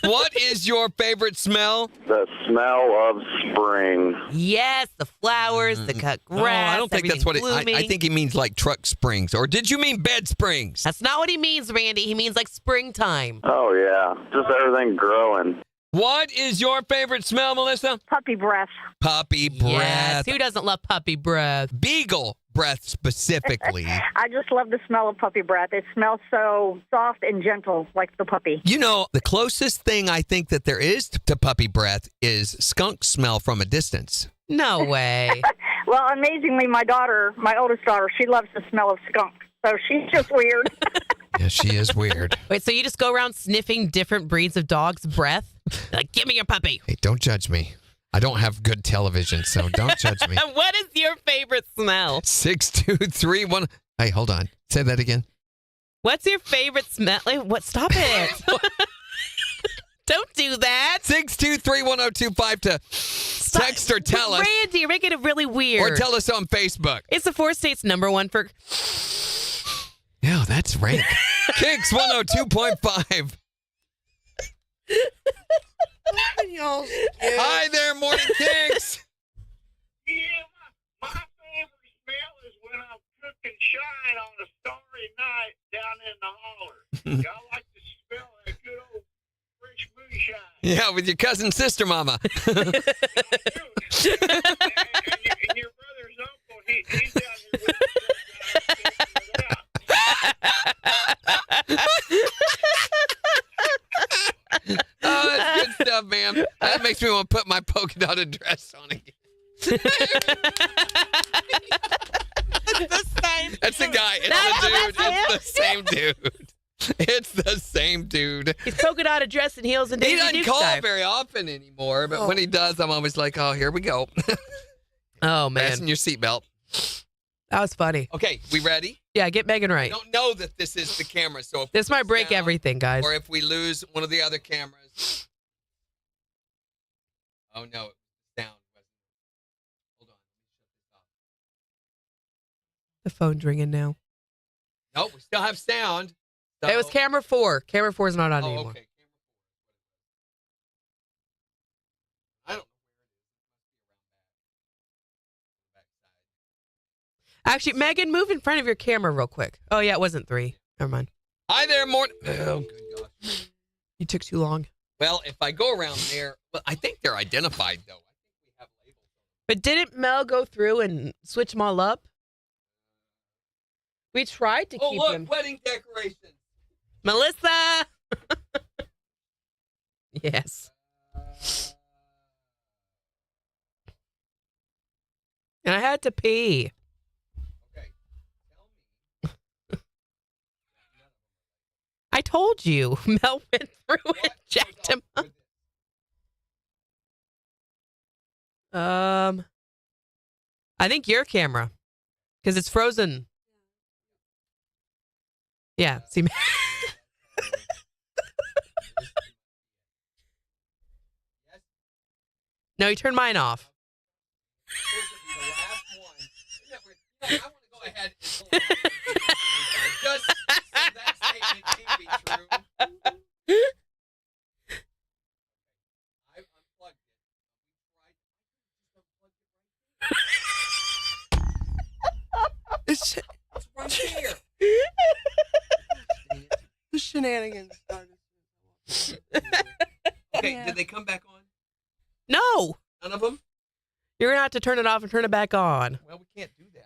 What is your favorite smell? The smell of spring. Yes, the flowers, the cut grass. Oh, I don't think that's what it blooming. I think he means like truck springs. Or did you mean bed springs? That's not what he means, Randy. He means like springtime. Oh, yeah. Just everything growing. What is your favorite smell, Melissa? Puppy breath. Puppy breath. Yes. Who doesn't love puppy breath? Beagle breath specifically. I just love the smell of puppy breath. It smells so soft and gentle, like the puppy. You know, the closest thing I think that there is to puppy breath is skunk smell from a distance. No way. Well, amazingly, my oldest daughter, she loves the smell of skunk. So she's just weird. Yeah, she is weird. Wait, so you just go around sniffing different breeds of dogs' breath? Like, give me your puppy. Hey, don't judge me. I don't have good television, so don't judge me. What is your favorite smell? 6231. Hey, hold on. Say that again. What's your favorite smell? Like, what? Stop it. Don't do that. 6231025 to text or tell us. Randy, you're making it really weird. Or tell us on Facebook. It's the 4 states number 1 for... Yeah, that's rank. KIX 102.5. Hi there, Morning KIX. Yeah, my favorite smell is when I'm cooking shine on a starry night down in the holler. Y'all like to smell that good old fresh moonshine. Yeah, with your cousin sister mama. and your brother's uncle, he's down here with the out. Oh, that's good stuff, man. That makes me want to put my polka dotted dress on again. That's the guy. It's the dude. It's the same dude. It's the same dude. He's polka dotted dress and heels and He Daisy doesn't Duke call style. very often anymore, but when he does, I'm always like, oh, here we go. Oh, man. Fasten your seatbelt. That was funny. Okay, we ready? Yeah, get Megan right. I don't know that this is the camera, so if This we might break sound, everything, guys. or if we lose one of the other cameras. Oh no, sound. Hold on. The phone's ringing now. Nope, we still have sound. So, It was camera 4. Camera 4 is not on anymore. okay. I don't Actually, Megan, move in front of your camera real quick. Oh, yeah, it wasn't 3. Never mind. Hi there, Morning. Oh, good gosh. You took too long. Well, if I go around there, well, I think they're identified, though. I think we have labels. But didn't Mel go through and switch them all up? We tried to Oh, keep look, him. wedding decorations. Melissa! Yes. And I had to pee. Okay, tell me. I told you. Mel went through and jacked him up. I think your camera. Because it's frozen. Yeah. See, no, you turned mine off. I want to go ahead and pull it just so that statement can be true. I've unplugged it. It's right here. The shenanigans started. Okay, did they come back on? No. None of them? You're going to have to turn it off and turn it back on. Well, we can't do that.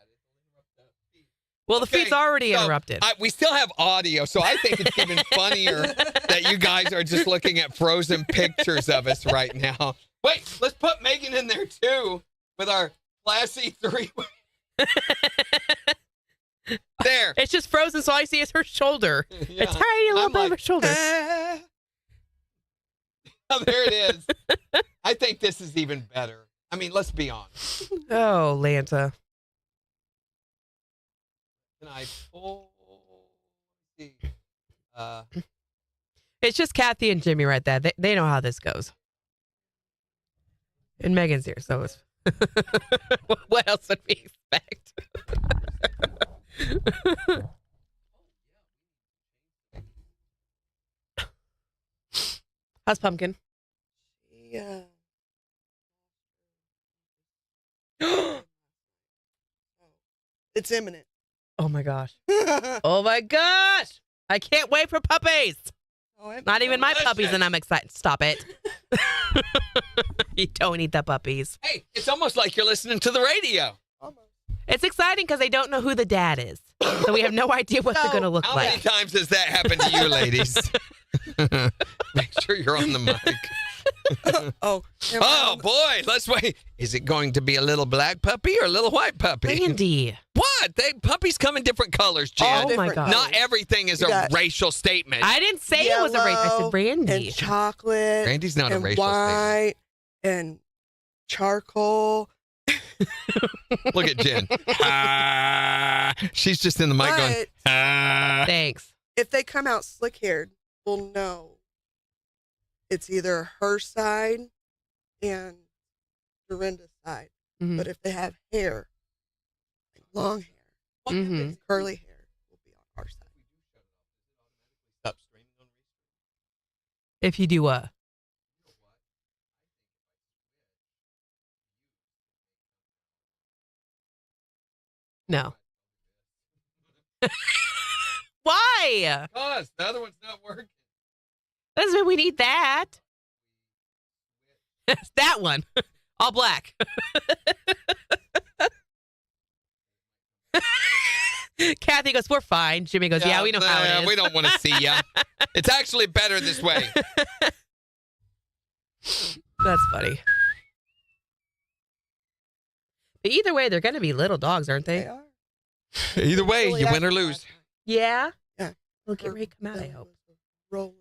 Well, the feed's already interrupted. We still have audio, so I think it's even funnier that you guys are just looking at frozen pictures of us right now. Wait, let's put Megan in there too with our classy 3. There. It's just frozen, so all I see is her shoulder. Yeah. A tiny little I'm bit of her like, shoulder. Oh, there it is. I think this is even better. I mean, let's be honest. Oh, Lanta. Can I pull? See. It's just Kathy and Jimmy right there. They know how this goes. And Megan's here, so it's... What else would we expect? How's Pumpkin? Yeah. It's imminent. Oh my gosh. Oh my gosh. I can't wait for puppies. Not even my puppies, and I'm excited. Stop it. You don't eat the puppies. Hey, it's almost like you're listening to the radio. It's exciting because they don't know who the dad is. So we have no idea what they're going to look How like. many times has that happened to you, ladies? Make sure you're on the mic. Oh boy, let's wait. Is it going to be a little black puppy or a little white puppy? Randy. What? Puppies come in different colors, Jen. Oh, my God. Not everything is You a got racial statement. I didn't say it was a race. I said Randy. And chocolate. Randy's not a and racial white and charcoal. Look at Jen. She's just in the mic going, But Thanks. if they come out slick haired, we'll know it's either her side and Dorinda's side. Mhm. But if they have hair, like long hair, Mhm. curly hair, will be on our side. If you do what? No. Why? Because the other one's not working. Doesn't mean we need that. That one. All black. Kathy goes, we're fine. Jimmy goes, yeah, we know how it is. We don't want to see ya. It's actually better this way. That's funny. But either way, they're going to be little dogs, aren't they? They are. Either way, Really you win or acting lose. Yeah? Yeah. Look, get ready to come out, I hope. Rolling.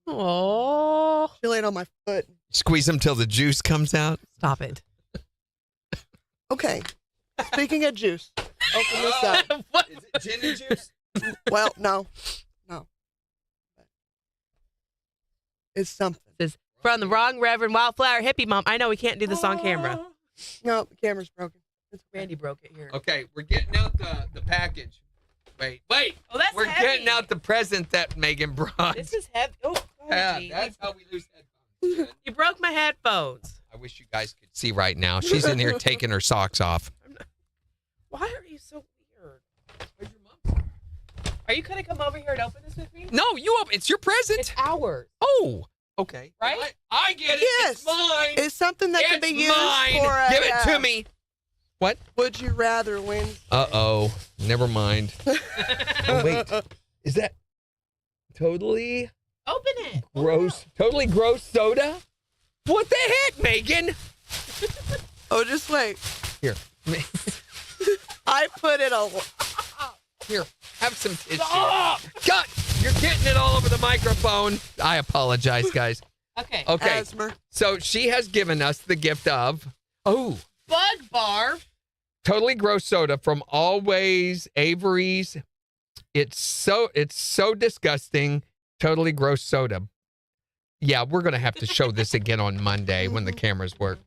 Oh, She laid on my foot. Squeeze them till the juice comes out. stop it. Okay. Speaking of juice, open this up. What? Is it gin and juice? Well, no. It's something. This from the wrong Reverend Wildflower Hippie Mom. I know we can't do this on camera. No, the camera's broken. Randy broke it here. Okay, we're getting out the package. Wait. Oh, that's We're heavy. getting out the present that Megan brought. This is heavy. Oh, Yeah, geez. that's how we lose headphones. You broke my headphones. I wish you guys could see right now. She's in here taking her socks off. Why are you so weird? Where's your mom? Are you going to come over here and open this with me? No, it's your present. It's ours. Oh, okay. Right? I get it. Yes. It's mine. It's something that can It's be used mine. for a, Give it to me. What? Would you rather win? Uh-oh. Never mind. Oh, wait. Is that totally Open it. gross? Totally gross soda? What the heck, Megan? Oh, just wait. Here. I put it all. Here. Have some tissue. God, you're getting it all over the microphone. I apologize, guys. Okay. Okay. Asthma. So she has given us the gift of, Bug Bar. Totally Gross soda from Always Avery's. It's so disgusting. Totally Gross soda. Yeah, we're going to have to show this again on Monday when the cameras work.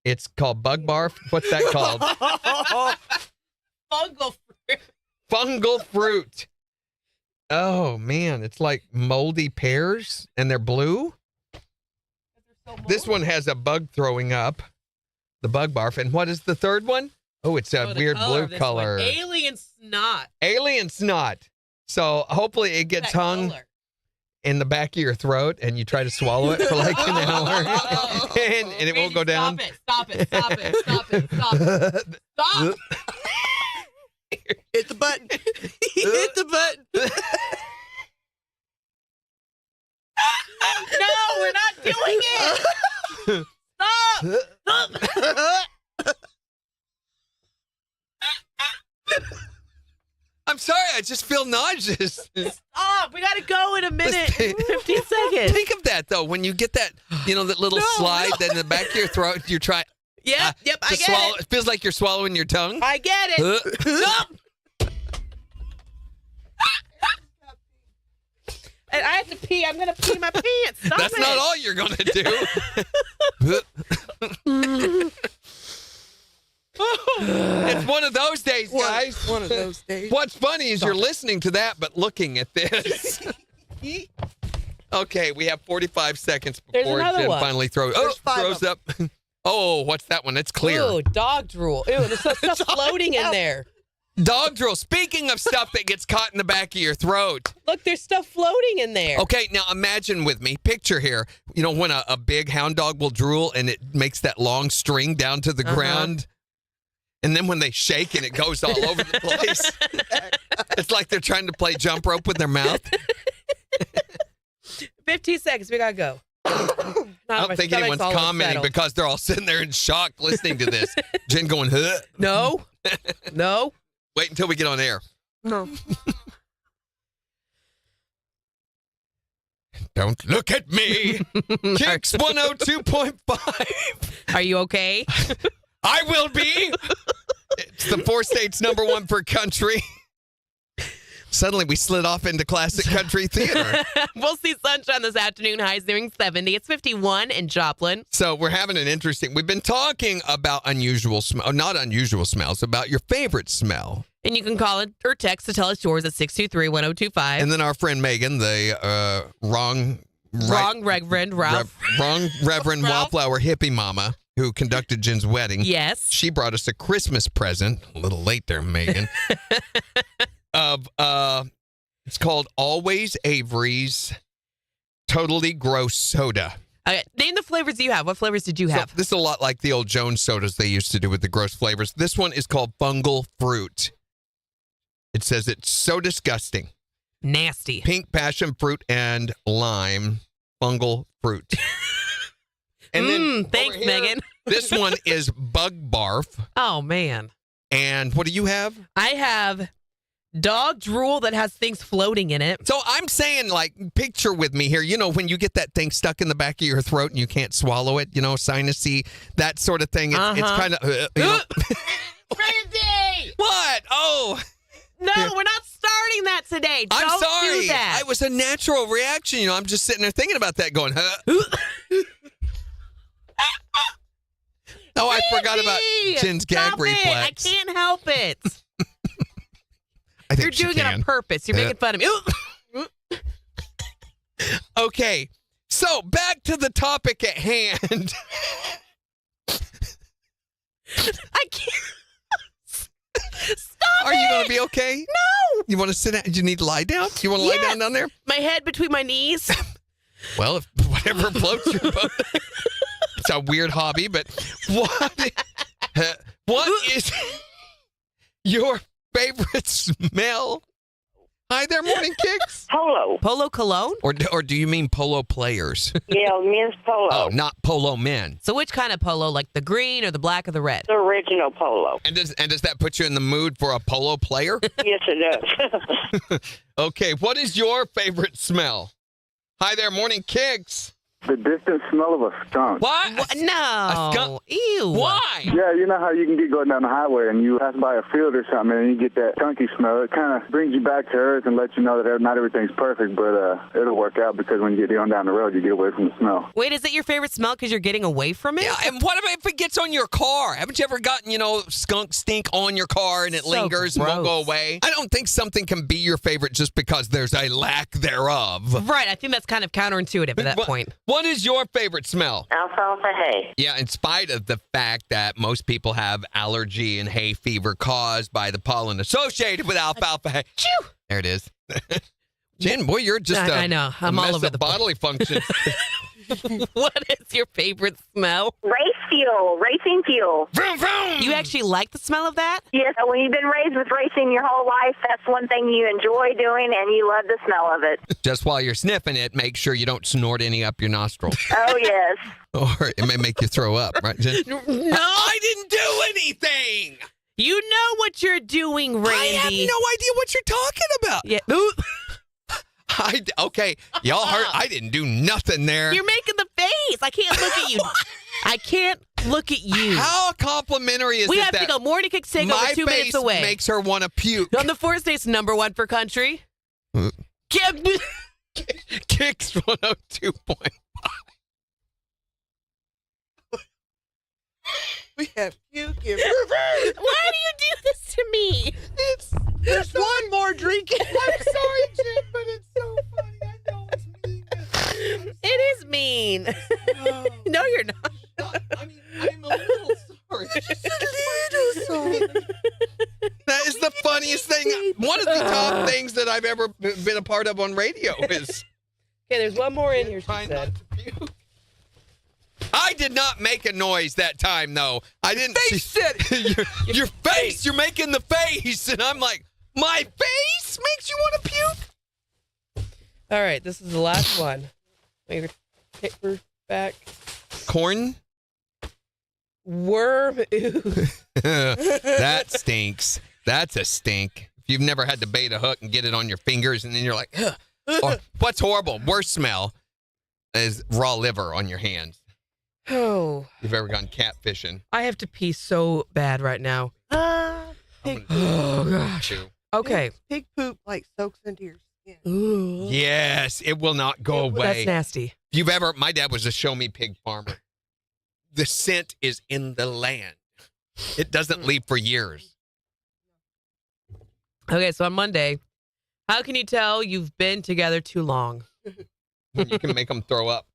It's called Bug Barf. What's that called? Fungal fruit. Fungal fruit. Oh, man. It's like moldy pears, and they're blue. This one has a bug throwing up. The Bug Barf. And what is the third one? Oh, it's a weird blue color. Alien snot. Alien snot. So hopefully it gets hung in the back of your throat and you try to swallow it for like an hour and it won't go down. Stop it. Stop it. Stop it. Stop it. Stop. Hit the button. Hit the button. No, we're not doing it. Stop. Stop. I'm sorry. I just feel nauseous. Stop. We got to go in a minute. 50 seconds. Think of that, though. When you get that, that little slide that in the back of your throat, you're trying. Yep, I get it. It feels like you're swallowing your tongue. I get it. Nope. And I have to pee. I'm going to pee my pants. Stop That's it. not all you're going to do. It's one of those days, guys. One of those days. What's funny is you're listening to that, but looking at this. Okay, we have 45 seconds before Jen finally throws up. Oh, what's that one? It's clear. Ooh, dog drool. Ew, there's some stuff floating in there. Dog drool. Speaking of stuff that gets caught in the back of your throat. Look, there's stuff floating in there. Okay, now imagine with me. Picture here, when a big hound dog will drool and it makes that long string down to the ground. And then when they shake and it goes all over the place. It's like they're trying to play jump rope with their mouth. 15 seconds. We got to go. I don't think anyone's commenting because they're all sitting there in shock listening to this. Jen going, huh? No. No. Wait until we get on air. No. Don't look at me. KIX 102.5. Are you okay? I will be. It's the 4 states #1 for country. Suddenly we slid off into classic country theater. We'll see sunshine this afternoon. Highs nearing 70. It's 51 in Joplin. So we're having an interesting. We've been talking about not unusual smells, about your favorite smell. And you can call it or text to tell us yours at 623-1025. And then our friend Megan, the wrong Reverend Ralph. Wrong Reverend Wallflower hippie mama who conducted Jen's wedding. Yes. She brought us a Christmas present. A little late there, Megan. It's called Always Avery's Totally Gross Soda. Okay, name the flavors you have. What flavors did you have? So this is a lot like the old Jones sodas they used to do with the gross flavors. This one is called Fungal Fruit. It says it's so disgusting. Nasty. Pink passion fruit and lime fungal fruit. And then thanks, here, Megan. This one is bug barf. Oh, man. And what do you have? I have dog drool that has things floating in it. So I'm saying, picture with me here. When you get that thing stuck in the back of your throat and you can't swallow it, sinusy, that sort of thing. It's kind of... Randy! What? Oh... No, we're not starting that today. I'm Don't sorry. do that. It was a natural reaction. I'm just sitting there thinking about that going, huh? Oh, I forgot about Jen's gag reflex. I can't help it. I think You're doing it on purpose. You're making fun of me. Okay, so back to the topic at hand. I can't. Stop Are you going to be okay? No. You want to sit down? Do you need to lie down? You want to lie down there? My head between my knees. Well, if whatever floats your boat. It's a weird hobby, but what is your favorite smell? Hi there, Morning Kicks. Polo. Polo cologne? Or do you mean polo players? Yeah, men's polo. Oh, not polo men. So which kind of polo? Like the green or the black or the red? The original polo. And does that put you in the mood for a polo player? Yes, it does. Okay, what is your favorite smell? Hi there, Morning Kicks. The distant smell of a skunk. What? No. A skunk? Ew. Why? Yeah, you know how you can get going down the highway and you pass by a field or something and you get that skunky smell. It kind of brings you back to earth and lets you know that not everything's perfect, but it'll work out because when you get going down the road, you get away from the smell. Wait, is it your favorite smell because you're getting away from it? Yeah, and what if it gets on your car? Haven't you ever gotten, skunk stink on your car and it lingers and won't go away? I don't think something can be your favorite just because there's a lack thereof. Right, I think that's kind of counterintuitive at that point. What is your favorite smell? Alfalfa hay. Yeah, in spite of the fact that most people have allergy and hay fever caused by the pollen associated with alfalfa hay. Chew! There it is. Jen, boy, you're just I know. I'm all over the bodily functions. What is your favorite smell? Race fuel, racing fuel. Vroom, vroom. You actually like the smell of that? Yes, when you've been raised with racing your whole life, that's one thing you enjoy doing, and you love the smell of it. Just while you're sniffing it, make sure you don't snort any up your nostrils. Oh, yes. Or it may make you throw up, right, Jen? No. I didn't do anything. You know what you're doing, Randy. I have no idea what you're talking about. Yeah. Okay, y'all heard. I didn't do nothing there. You're making the face. I can't look at you. I can't look at you. How complimentary is we it have that to go. Morning Kicks take my over 2 minutes face away. makes her want to puke? On the 4 states, #1 for country. KIX 102.5. We have puke. Why do you do this to me? There's one more drinking. I'm sorry, Jim, but it's so funny. I know it's mean. It is mean. No, you're not. I'm a little sorry. That is the funniest thing. One of the top things that I've ever been a part of on radio is. Okay, there's one more in here. Trying not to puke. I did not make a noise that time, though. I didn't. Face it. Your face. You're making the face, and I'm like, my face makes you want to puke. All right, this is the last one. Wait, paper back. Corn. Worm. That stinks. That's a stink. If you've never had to bait a hook and get it on your fingers, and then you're like, ugh. Or what's horrible? Worst smell is raw liver on your hands. Oh. You've ever gone catfishing? I have to pee so bad right now. Pig Oh, gosh. Okay. Pig poop like soaks into your skin. Ooh. Yes, it will not go away. That's nasty. If you've ever, my dad was a show me pig farmer. The scent is in the land. It doesn't leave for years. Okay, so on Monday, how can you tell you've been together too long? You can make them throw up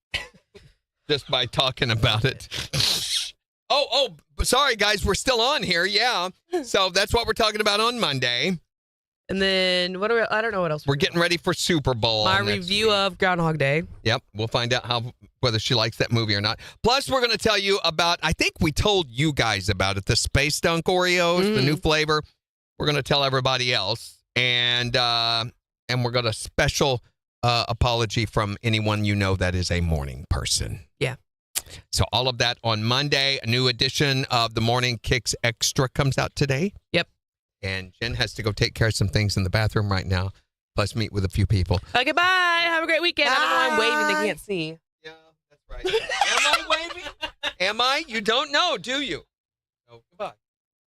just by talking about it. Oh, sorry, guys. We're still on here. Yeah. So that's what we're talking about on Monday. And then I don't know what else. We're getting ready for Super Bowl. My review of Groundhog Day. Yep. We'll find out whether she likes that movie or not. Plus, we're going to tell you about, I think we told you guys about it, the Space Dunk Oreos, the new flavor. We're going to tell everybody else. And we're going to special apology from anyone you know that is a morning person. Yeah. So all of that on Monday. A new edition of the Morning Kicks Extra comes out today. Yep. And Jen has to go take care of some things in the bathroom right now, plus meet with a few people. Okay, bye. Have a great weekend. I don't know why I'm waving. They can't see. Yeah, that's right. Am I waving? Am I? You don't know, do you? Oh, goodbye.